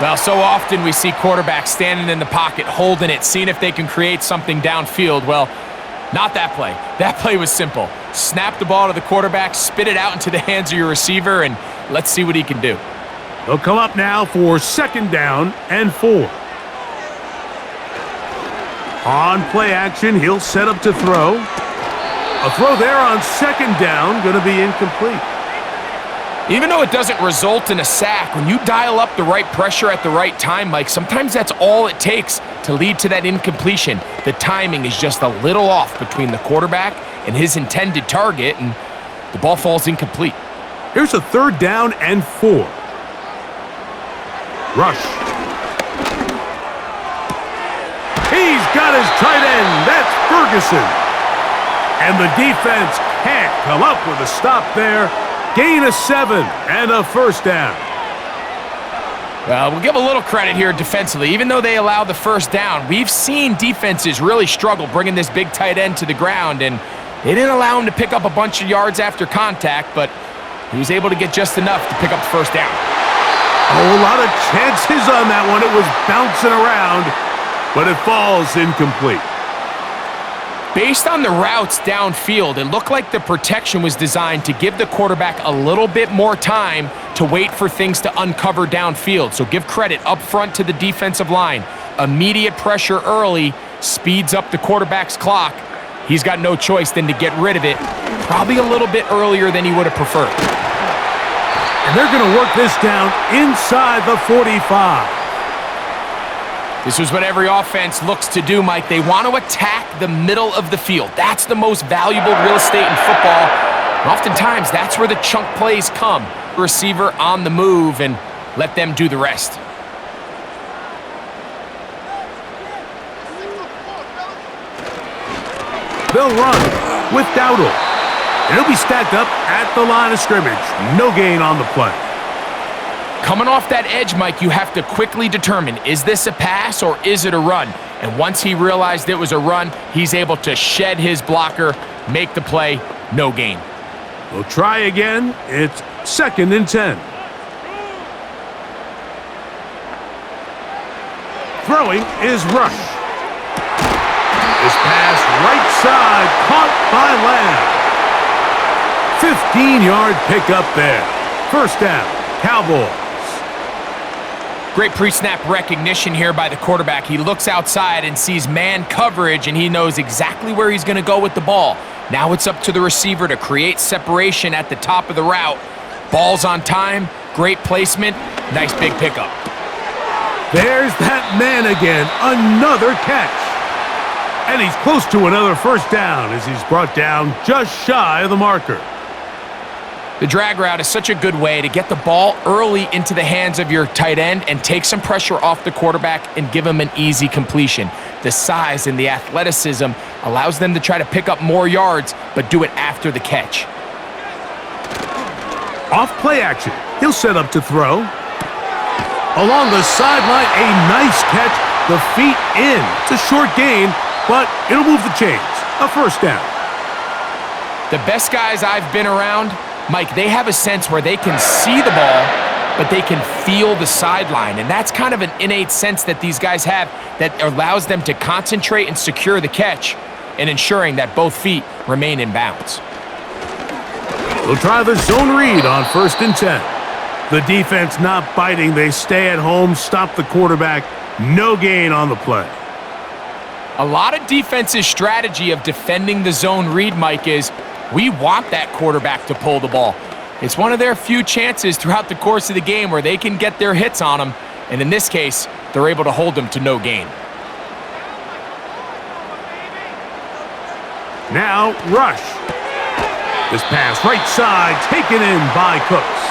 Well, so often we see quarterbacks standing in the pocket, holding it, seeing if they can create something downfield. Well, not that play. That play was simple. Snap the ball to the quarterback, spit it out into the hands of your receiver, and let's see what he can do. They'll come up now for 2nd down and 4. On play action, he'll set up to throw. A throw there on 2nd down, going to be incomplete. Even though it doesn't result in a sack, when you dial up the right pressure at the right time, Mike, sometimes that's all it takes to lead to that incompletion. The timing is just a little off between the quarterback and his intended target, and the ball falls incomplete. Here's a 3rd down and 4. Rush. He's got his tight end. That's Ferguson. And the defense can't come up with a stop there. Gain of 7 and a 1st down. Well, we'll give a little credit here defensively. Even though they allow the 1st down, we've seen defenses really struggle bringing this big tight end to the ground, and they didn't allow him to pick up a bunch of yards after contact, but he was able to get just enough to pick up the 1st down. Oh, a lot of chances on that one. It was bouncing around, but it falls incomplete. Based on the routes downfield, it looked like the protection was designed to give the quarterback a little bit more time to wait for things to uncover downfield. So give credit up front to the defensive line. Immediate pressure early speeds up the quarterback's clock. He's got no choice than to get rid of it, probably a little bit earlier than he would have preferred. And they're going to work this down inside the 45. This is what every offense looks to do, Mike. They want to attack the middle of the field. That's the most valuable real estate in football. And oftentimes, that's where the chunk plays come. Receiver on the move, and let them do the rest. They'll run with Dowdle. And he'll be stacked up at the line of scrimmage. No gain on the play. Coming off that edge, Mike, you have to quickly determine, is this a pass or is it a run? And once he realized it was a run, he's able to shed his blocker, make the play, no gain. We'll try again. It's 2nd and 10. Throwing is Rush. This pass right side, caught by Lamb. 15-yard pickup there. 1st down, Cowboys. Great pre-snap recognition here by the quarterback. He looks outside and sees man coverage, and he knows exactly where he's going to go with the ball. Now it's up to the receiver to create separation at the top of the route. Ball's on time, great placement, nice big pickup. There's that man again, another catch. And he's close to another 1st down as he's brought down just shy of the marker. The drag route is such a good way to get the ball early into the hands of your tight end and take some pressure off the quarterback and give him an easy completion. The size and the athleticism allows them to try to pick up more yards, but do it after the catch. Off play action, he'll set up to throw. Along the sideline, a nice catch. The feet in. It's a short gain, but it'll move the chains. A 1st down. The best guys I've been around, Mike, they have a sense where they can see the ball but they can feel the sideline. And that's kind of an innate sense that these guys have that allows them to concentrate and secure the catch and ensuring that both feet remain in bounds. They'll try the zone read on 1st and 10. The defense not biting. They stay at home, stop the quarterback. No gain on the play. A lot of defense's strategy of defending the zone read, Mike, is we want that quarterback to pull the ball. It's one of their few chances throughout the course of the game where they can get their hits on them, and in this case, they're able to hold them to no gain. Now, rush. This pass right side, taken in by Cooks.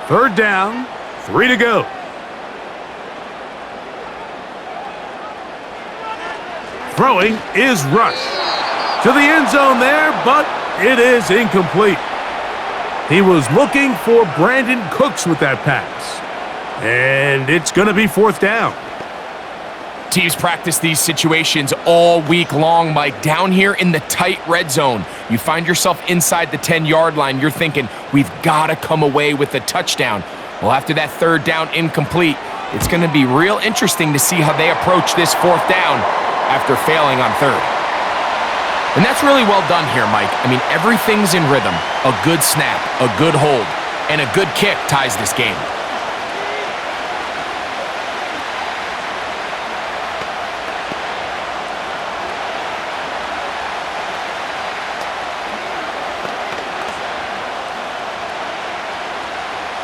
Third down, 3 to go. Throwing is Rush. To the end zone there, but it is incomplete. He was looking for Brandon Cooks with that pass. And it's going to be 4th down. Teams practice these situations all week long, Mike. Down here in the tight red zone, you find yourself inside the 10-yard line. You're thinking, we've got to come away with a touchdown. Well, after that 3rd down incomplete, it's going to be real interesting to see how they approach this 4th down after failing on 3rd. And that's really well done here, Mike. I mean, everything's in rhythm. A good snap, a good hold, and a good kick ties this game.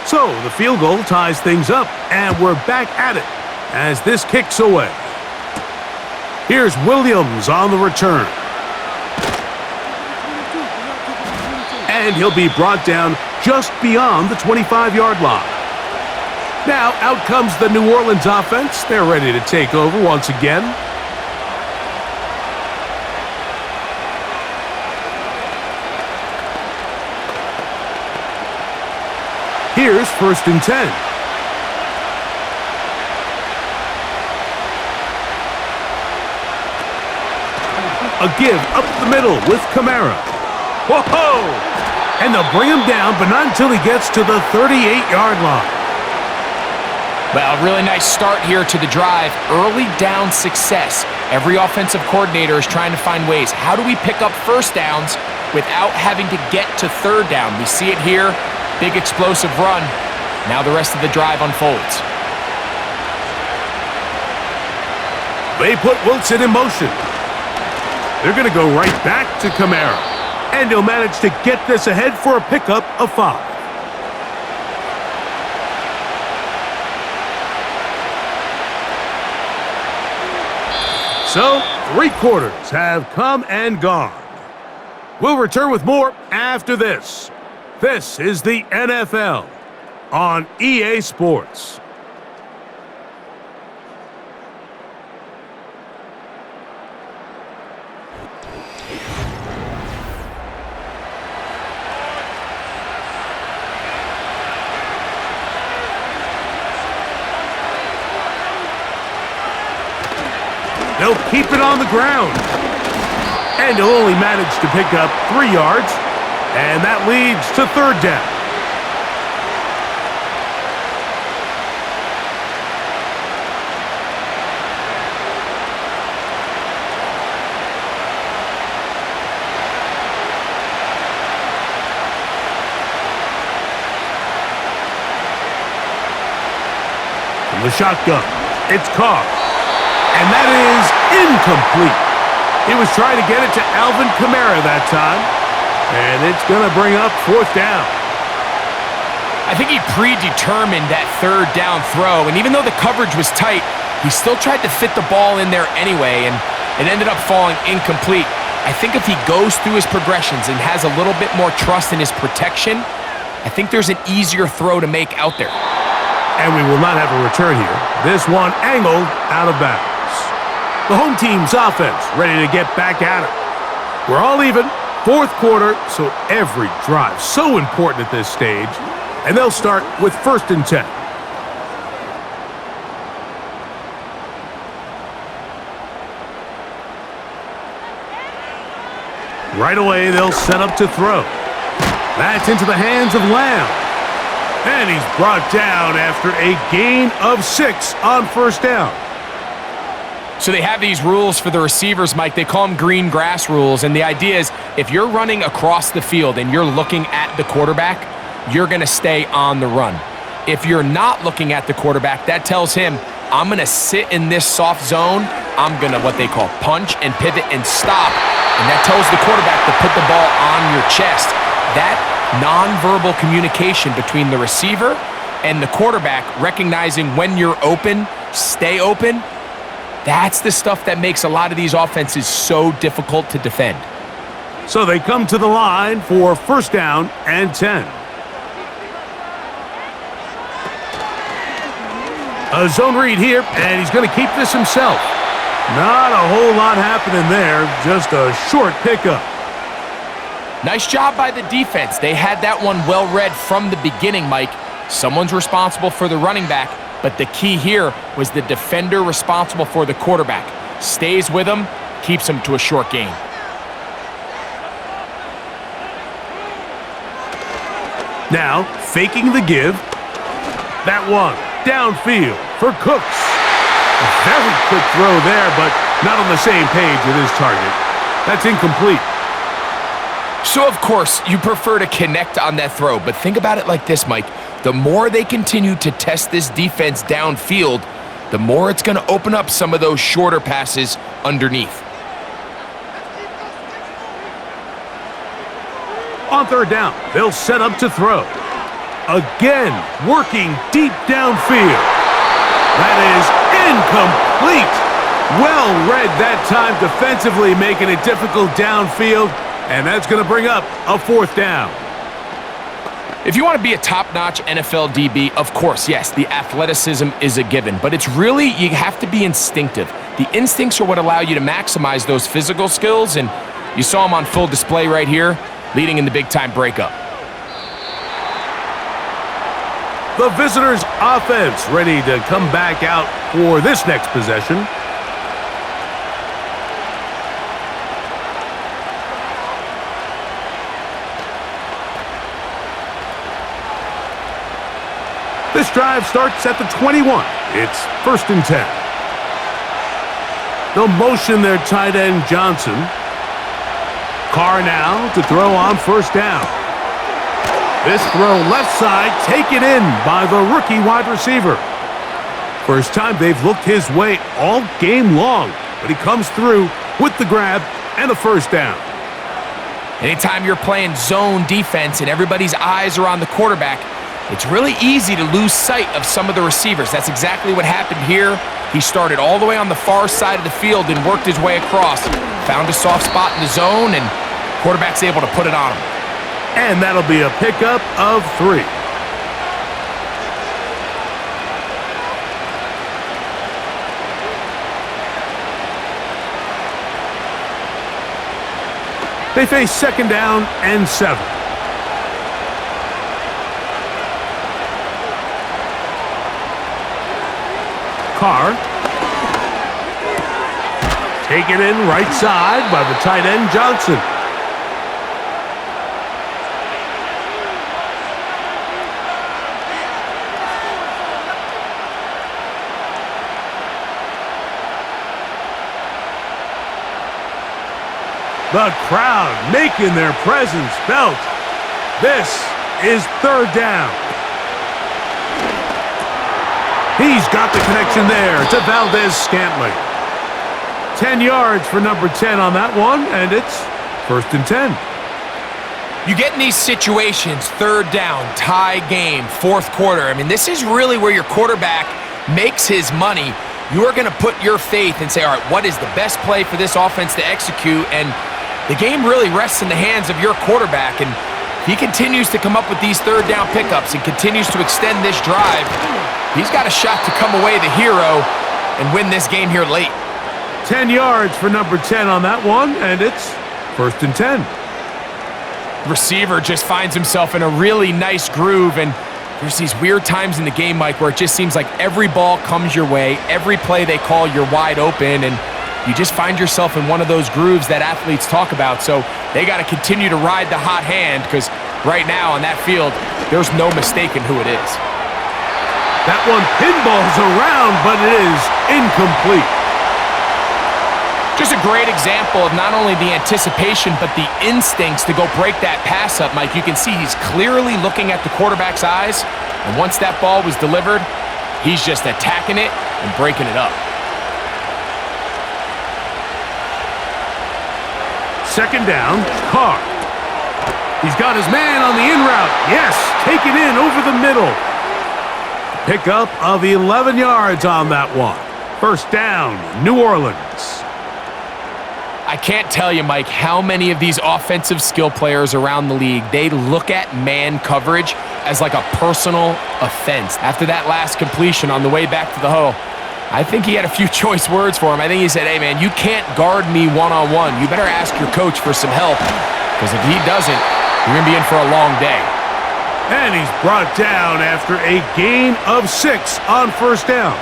So the field goal ties things up, and we're back at it as this kicks away. Here's Williams on the return. And he'll be brought down just beyond the 25-yard line. Now out comes the New Orleans offense. They're ready to take over once again. Here's 1st and 10. A give up the middle with Kamara. Whoa! And they'll bring him down, but not until he gets to the 38-yard line. Well, a really nice start here to the drive. Early down success. Every offensive coordinator is trying to find ways. How do we pick up 1st downs without having to get to 3rd down? We see it here. Big explosive run. Now the rest of the drive unfolds. They put Wilson in motion. They're going to go right back to Kamara. And he'll manage to get this ahead for a pickup of 5. So, 3 quarters have come and gone. We'll return with more after this. This is the NFL on EA Sports. They'll keep it on the ground. And he'll only manage to pick up 3 yards. And that leads to 3rd down. From the shotgun, it's caught. And that is incomplete. He was trying to get it to Alvin Kamara that time. And it's going to bring up 4th down. I think he predetermined that 3rd down throw, and even though the coverage was tight, he still tried to fit the ball in there anyway, and it ended up falling incomplete. I think if he goes through his progressions and has a little bit more trust in his protection, I think there's an easier throw to make out there. And we will not have a return here. This one angled out of bounds. The home team's offense ready to get back at it. We're all even. 4th quarter, so every drive so important at this stage. And they'll start with 1st and 10. Right away, they'll set up to throw. That's into the hands of Lamb. And he's brought down after a gain of 6 on first down. So they have these rules for the receivers, Mike. They call them green grass rules. And the idea is if you're running across the field and you're looking at the quarterback, you're going to stay on the run. If you're not looking at the quarterback, that tells him, I'm going to sit in this soft zone. I'm going to what they call punch and pivot and stop. And that tells the quarterback to put the ball on your chest. That nonverbal communication between the receiver and the quarterback, recognizing when you're open, stay open, that's the stuff that makes a lot of these offenses so difficult to defend. So they come to the line for first down and 10. A zone read here, and he's going to keep this himself. Not a whole lot happening there, just a short pickup. Nice job by the defense. They had that one well read from the beginning, Mike. Someone's responsible for the running back, but the key here was the defender responsible for the quarterback. Stays with him, keeps him to a short gain. Now, faking the give. That one, downfield for Cooks. A very quick throw there, but not on the same page with his target. That's incomplete. So, of course, you prefer to connect on that throw, but think about it like this, Mike. The more they continue to test this defense downfield, the more it's going to open up some of those shorter passes underneath. On third down, they'll set up to throw. Again, working deep downfield. That is incomplete. Well read that time defensively, making it difficult downfield, and that's going to bring up a fourth down. If you want to be a top-notch NFL DB, of course, yes, the athleticism is a given, but it's really, you have to be instinctive. The instincts are what allow you to maximize those physical skills, and you saw them on full display right here, leading in the big-time breakup. The visitors' offense ready to come back out for this next possession. This drive starts at the 21. It's first and 10. They'll motion their tight end Johnson. Carr now to throw on first down. This throw left side, taken in by the rookie wide receiver. First time they've looked his way all game long, but he comes through with the grab and a first down. Anytime you're playing zone defense and everybody's eyes are on the quarterback, it's really easy to lose sight of some of the receivers. That's exactly what happened here. He started all the way on the far side of the field and worked his way across. Found a soft spot in the zone, and quarterback's able to put it on him. And that'll be a pickup of 3. They face second down and 7. Carr. Taken in right side by the tight end Johnson. The crowd making their presence felt. This is third down. He's got the connection there to Valdez-Scantling. 10 yards for number 10 on that one, and it's first and 10. You get in these situations, third down, tie game, fourth quarter. I mean, this is really where your quarterback makes his money. You are going to put your faith and say, all right, what is the best play for this offense to execute? And the game really rests in the hands of your quarterback. And if he continues to come up with these third down pickups and continues to extend this drive, he's got a shot to come away the hero and win this game here late. 10 yards for number 10 on that one, and it's first and 10. Receiver just finds himself in a really nice groove, and there's these weird times in the game, Mike, where it just seems like every ball comes your way, every play they call, you're wide open, and you just find yourself in one of those grooves that athletes talk about. So they got to continue to ride the hot hand because right now on that field, there's no mistaking who it is. That one pinballs around, but it is incomplete. Just a great example of not only the anticipation, but the instincts to go break that pass up, Mike. You can see he's clearly looking at the quarterback's eyes, and once that ball was delivered, he's just attacking it and breaking it up. Second down, Carr. He's got his man on the in route. Yes, taken in over the middle. Pickup of 11 yards on that one. First down, New Orleans. I can't tell you, Mike, how many of these offensive skill players around the league, they look at man coverage as like a personal offense. After that last completion on the way back to the huddle, I think he had a few choice words for him. I think he said, hey, man, you can't guard me one-on-one. You better ask your coach for some help, because if he doesn't, you're going to be in for a long day. And he's brought down after a gain of 6 on first down.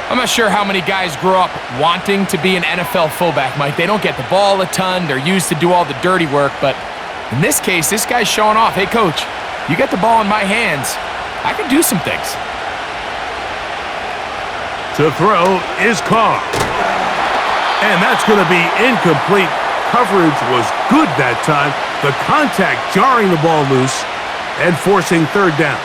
I'm not sure how many guys grow up wanting to be an NFL fullback, Mike. They don't get the ball a ton. They're used to do all the dirty work. But in this case, this guy's showing off. Hey, coach, you get the ball in my hands. I can do some things. To throw is Carr. And that's going to be incomplete. Coverage was good that time. The contact jarring the ball loose and forcing third down.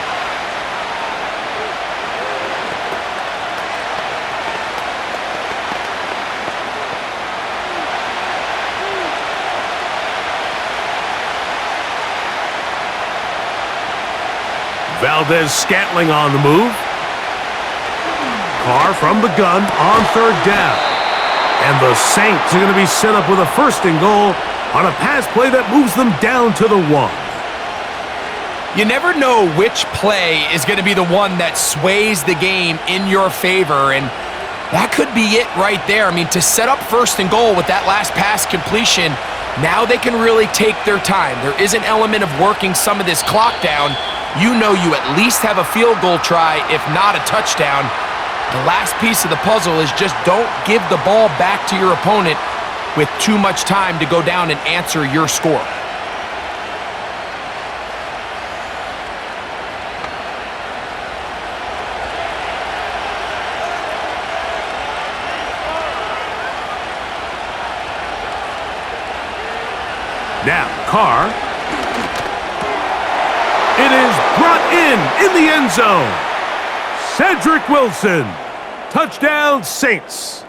Valdez-Scantling on the move. Carr from the gun on third down. And the Saints are going to be set up with a first and goal on a pass play that moves them down to the 1. You never know which play is going to be the one that sways the game in your favor, and that could be it right there. I mean, to set up first and goal with that last pass completion, now they can really take their time. There is an element of working some of this clock down. You know you at least have a field goal try, if not a touchdown. The last piece of the puzzle is just don't give the ball back to your opponent with too much time to go down and answer your score. Now, Carr. It is brought in the end zone. Cedric Wilson. Touchdown, Saints.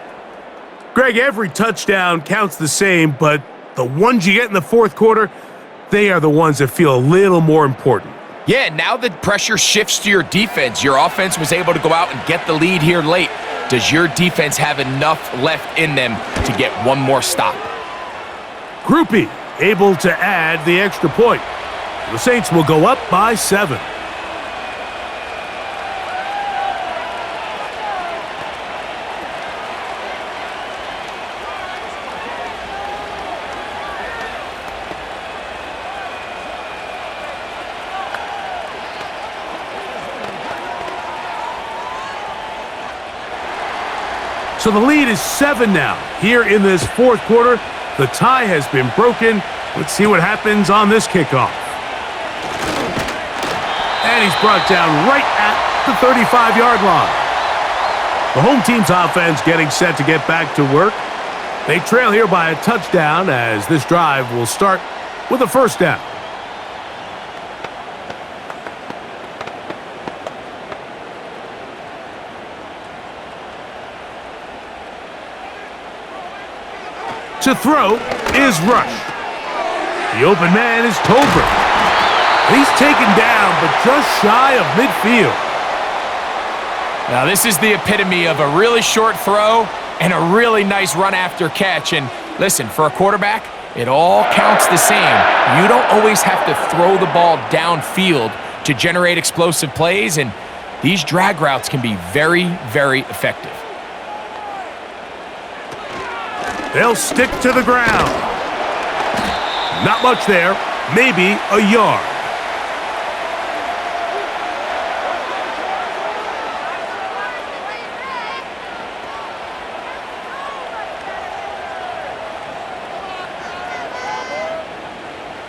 Greg, every touchdown counts the same, but the ones you get in the fourth quarter, they are the ones that feel a little more important. Yeah, now the pressure shifts to your defense. Your offense was able to go out and get the lead here late. Does your defense have enough left in them to get one more stop? Groupie able to add the extra point. The Saints will go up by 7. So the lead is 7 now. Here in this fourth quarter, the tie has been broken. Let's see what happens on this kickoff. And he's brought down right at the 35-yard line. The home team's offense getting set to get back to work. They trail here by a touchdown as this drive will start with a first down. To throw is Rush. The open man is Tolbert. He's taken down, but just shy of midfield. Now, this is the epitome of a really short throw and a really nice run after catch. And listen, for a quarterback, it all counts the same. You don't always have to throw the ball downfield to generate explosive plays, and these drag routes can be very, very effective. They'll stick to the ground. Not much there, maybe a yard.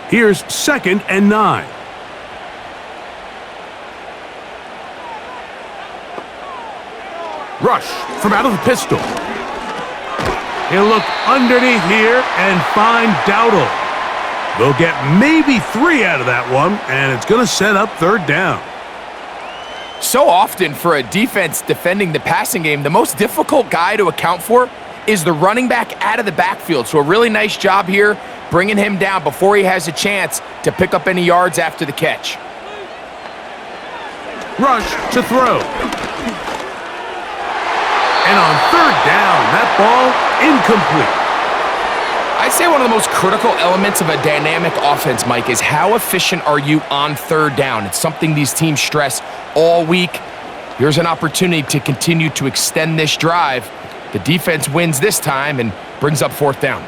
Here's 2nd and 9. Rush from out of the pistol. He'll look underneath here and find Dowdle. They'll get maybe 3 out of that one, and it's going to set up 3rd down. So often for a defense defending the passing game, the most difficult guy to account for is the running back out of the backfield. So a really nice job here bringing him down before he has a chance to pick up any yards after the catch. Rush to throw. And on 3rd down, that ball incomplete. I'd say one of the most critical elements of a dynamic offense, Mike, is how efficient are you on 3rd down? It's something these teams stress all week. Here's an opportunity to continue to extend this drive. The defense wins this time and brings up 4th down.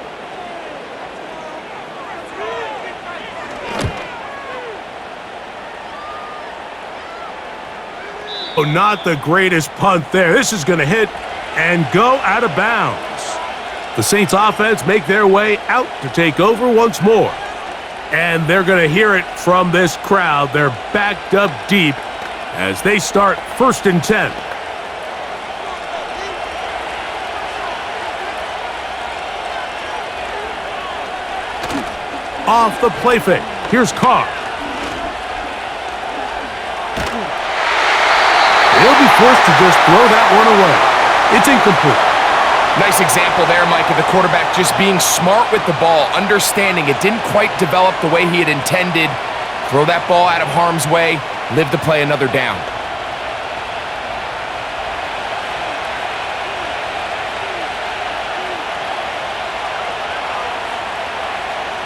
Oh, not the greatest punt there. This is going to hit and go out of bounds. The Saints offense make their way out to take over once more. And they're going to hear it from this crowd. They're backed up deep as they start 1st and 10. Off the play fake. Here's Carr. He'll be forced to just throw that one away. It's incomplete. Nice example there, Mike, of the quarterback just being smart with the ball, understanding it didn't quite develop the way he had intended. Throw that ball out of harm's way, live to play another down.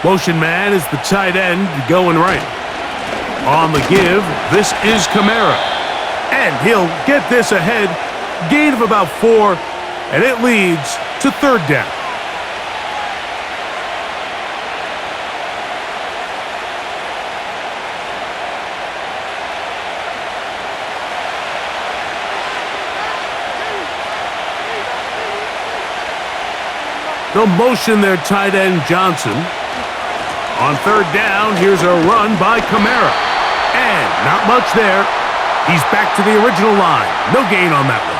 Motion man is the tight end going right. On the give, this is Kamara. And he'll get this ahead. Gain of about 4, and it leads to 3rd down. They'll motion their tight end Johnson. On 3rd down, here's a run by Kamara. And not much there. He's back to the original line. No gain on that one.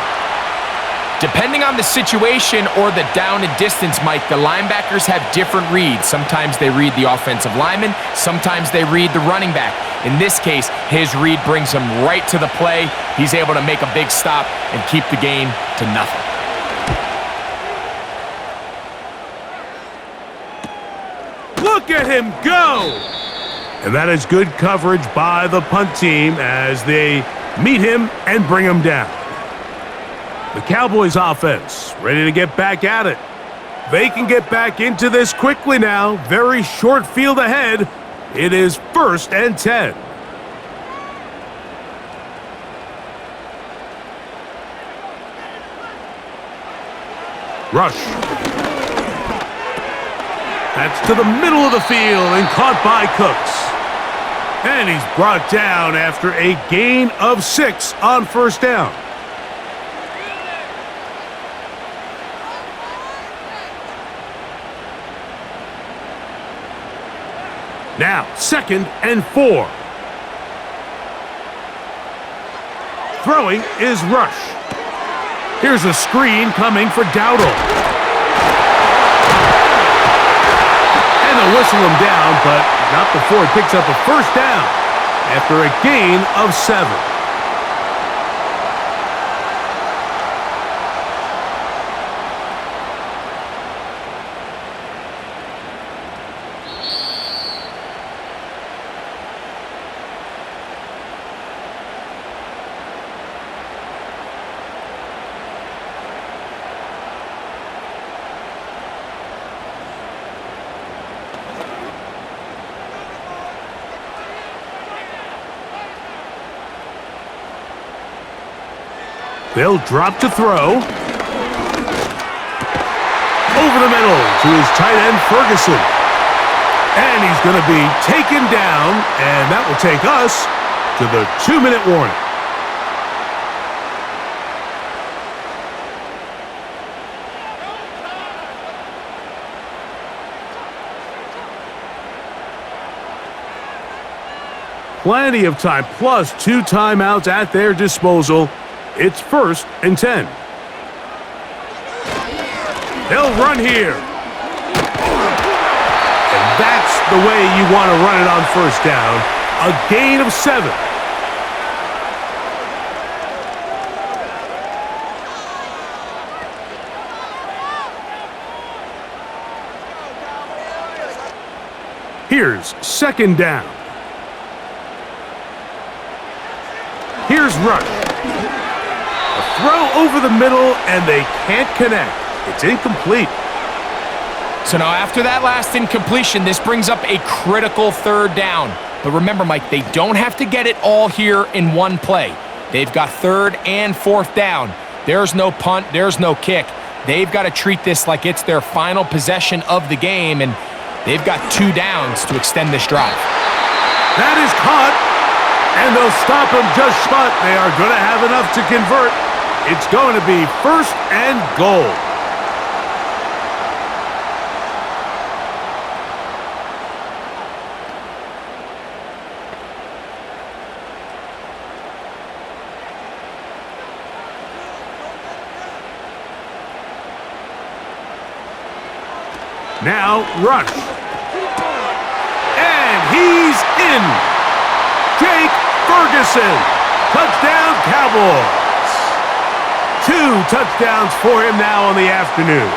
Depending on the situation or the down and distance, Mike, the linebackers have different reads. Sometimes they read the offensive lineman. Sometimes they read the running back. In this case, his read brings him right to the play. He's able to make a big stop and keep the gain to nothing. Look at him go! And that is good coverage by the punt team as they meet him and bring him down. The Cowboys offense ready to get back at it. They can get back into this quickly now. Very short field ahead. It is 1st and 10. Rush. That's to the middle of the field and caught by Cooks. And he's brought down after a gain of 6 on 1st down. Now, 2nd and 4. Throwing is Rush. Here's a screen coming for Dowdle. And they'll whistle him down, but not before he picks up a 1st down after a gain of 7. They'll drop to throw. Over the middle to his tight end, Ferguson. And he's going to be taken down, and that will take us to the 2-minute warning. Plenty of time, plus 2 timeouts at their disposal. It's 1st and 10. They'll run here. And that's the way you want to run it on 1st down. A gain of 7. Here's 2nd down. Here's Rush. A throw over the middle, and they can't connect. It's incomplete. So now after that last incompletion, this brings up a critical 3rd down. But remember, Mike, they don't have to get it all here in one play. They've got 3rd and 4th down. There's no punt. There's no kick. They've got to treat this like it's their final possession of the game, and they've got 2 downs to extend this drive. That is caught, and they'll stop him just short. They are going to have enough to convert. It's going to be 1st and goal. Now, Rush. And he's in. Jake Ferguson. Touchdown, Cowboys. 2 touchdowns for him now on the afternoon.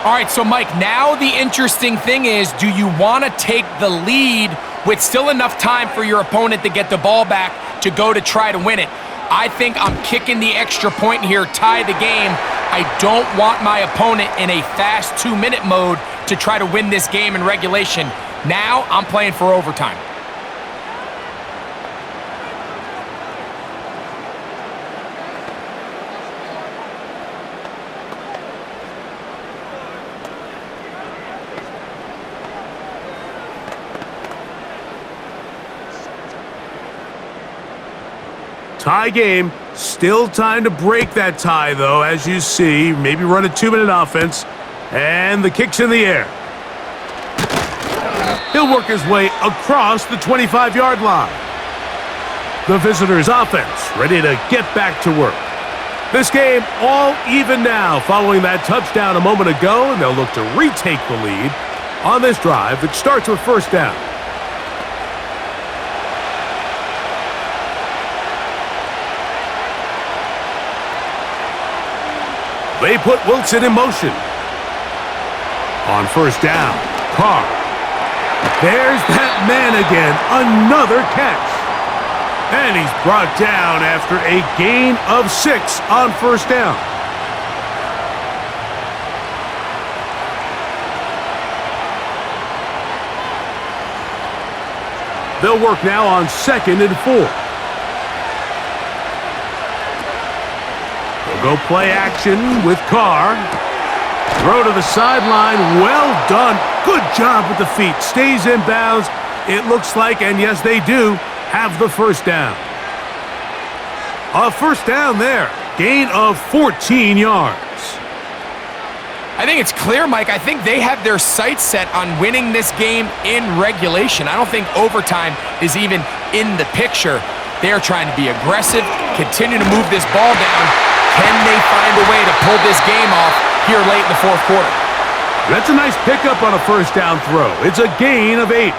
All right, so Mike, now the interesting thing is, do you want to take the lead with still enough time for your opponent to get the ball back to go to try to win it? I think I'm kicking the extra point here, tie the game. I don't want my opponent in a fast 2-minute mode to try to win this game in regulation. Now I'm playing for overtime. Tie game. Still time to break that tie, though, as you see. Maybe run a 2-minute offense. And the kick's in the air. He'll work his way across the 25-yard line. The visitors' offense ready to get back to work. This game all even now following that touchdown a moment ago, and they'll look to retake the lead on this drive that starts with 1st down. They put Wilson in motion. On 1st down, Carr. There's that man again, another catch. And he's brought down after a gain of 6 on 1st down. They'll work now on 2nd and 4. Go play action with Carr. Throw to the sideline. Well done. Good job with the feet. Stays in bounds. It looks like, and yes, they do, have the 1st down. A 1st down there. Gain of 14 yards. I think it's clear, Mike. I think they have their sights set on winning this game in regulation. I don't think overtime is even in the picture. They're trying to be aggressive, continue to move this ball down. Can they find a way to pull this game off here late in the 4th quarter? That's a nice pickup on a 1st down throw. It's a gain of 8.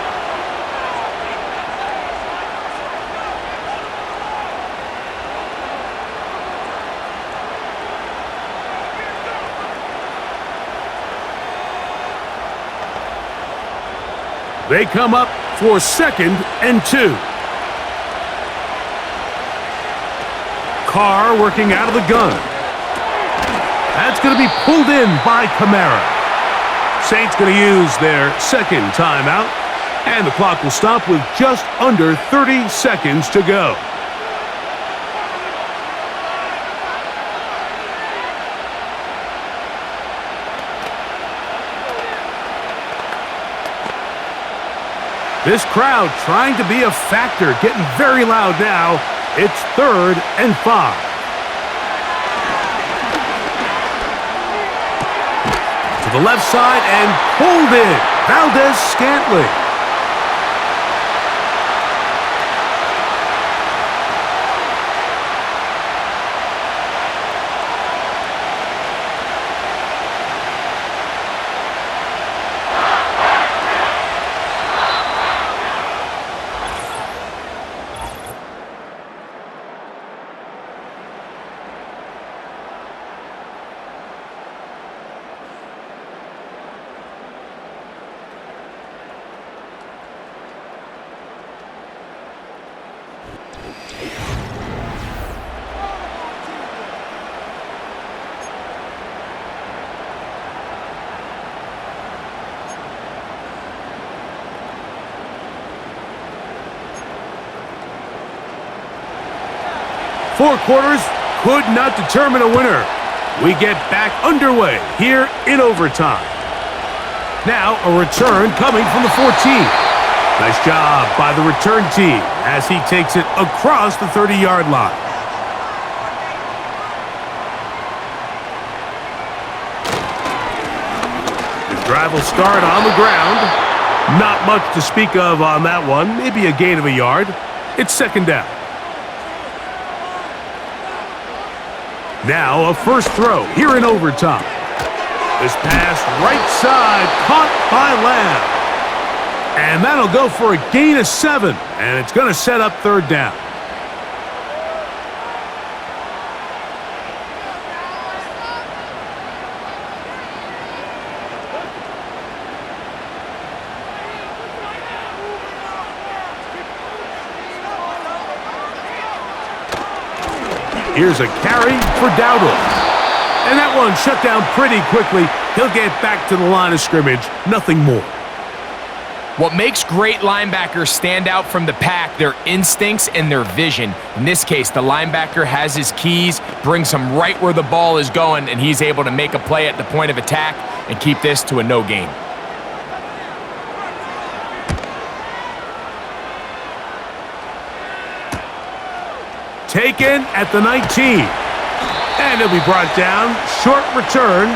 They come up for 2nd and 2. Carr working out of the gun. That's going to be pulled in by Kamara. Saints going to use their 2nd timeout, and the clock will stop with just under 30 seconds to go. This crowd trying to be a factor, getting very loud now. It's 3rd and 5. To the left side and pulled in. Valdez-Scantling. 4 quarters could not determine a winner. We get back underway here in overtime. Now a return coming from the 14. Nice job by the return team as he takes it across the 30-yard line. The drive will start on the ground. Not much to speak of on that one. Maybe a gain of a yard. It's second down. Now a first throw here in overtime. This pass right side caught by Lamb. And that'll go for a gain of 7. And it's going to set up third down. Here's a carry for Dowdle. And that one shut down pretty quickly. He'll get back to the line of scrimmage. Nothing more. What makes great linebackers stand out from the pack, their instincts and their vision. In this case, the linebacker has his keys, brings him right where the ball is going, and he's able to make a play at the point of attack and keep this to a no gain. Taken at the 19. And he'll be brought down. Short return.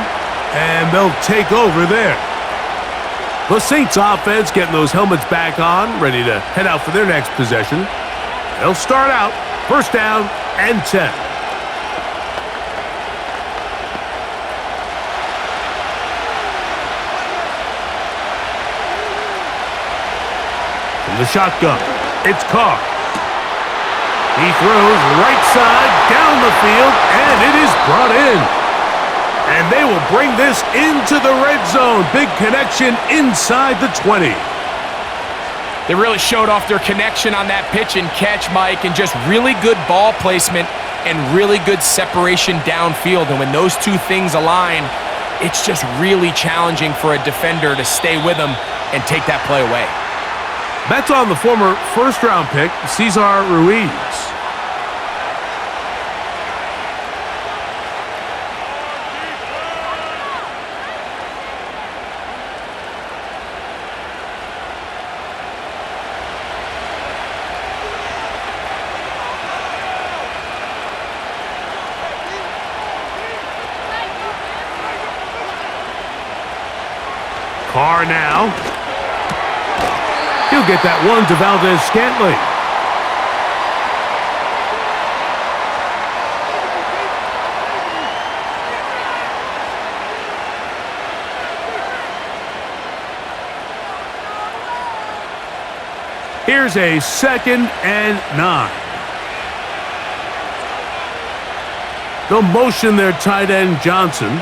And they'll take over there. The Saints offense getting those helmets back on, ready to head out for their next possession. They'll start out first down and 10. From the shotgun, it's Carr. He throws right side down the field, and it is brought in. And they will bring this into the red zone. Big connection inside the 20. They really showed off their connection on that pitch and catch, Mike, and just really good ball placement and really good separation downfield. And when those two things align, it's just really challenging for a defender to stay with them and take that play away. That's on the former first-round pick, Cesar Ruiz. Carr now. He'll get that one to Valdez-Scantling. Here's a 2nd and 9. They'll motion their tight end Johnson.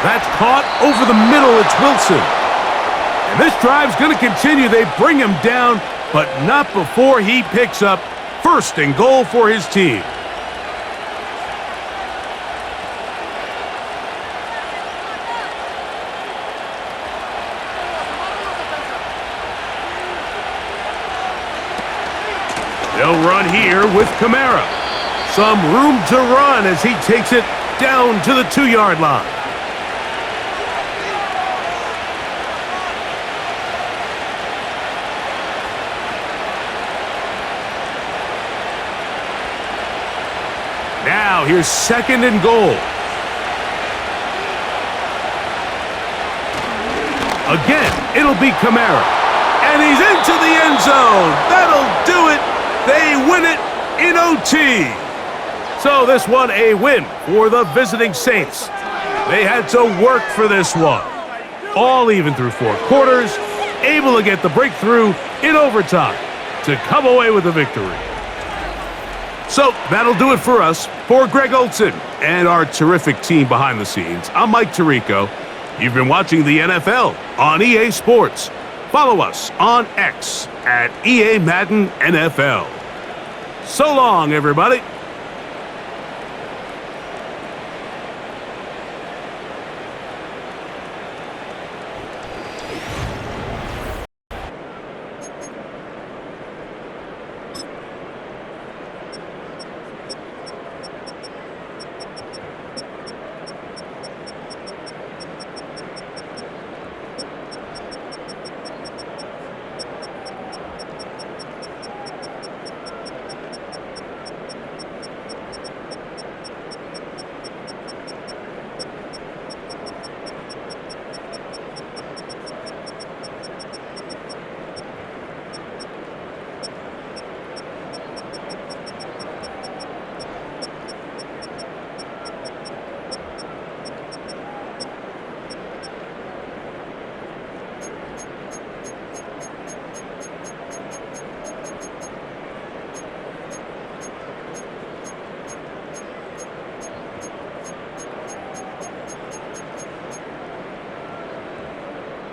That's caught over the middle. It's Wilson. And this drive's going to continue. They bring him down, but not before he picks up first and goal for his team. They'll run here with Kamara. Some room to run as he takes it down to the 2-yard line. Now here's 2nd and goal. Again, it'll be Kamara. And he's into the end zone. That'll do it. They win it in OT. So this one a win for the visiting Saints. They had to work for this one. All even through 4 quarters, able to get the breakthrough in overtime to come away with a victory. So that'll do it for us. For Greg Olson and our terrific team behind the scenes, I'm Mike Tirico. You've been watching the NFL on EA Sports. Follow us on X at EA Madden NFL. So long, everybody.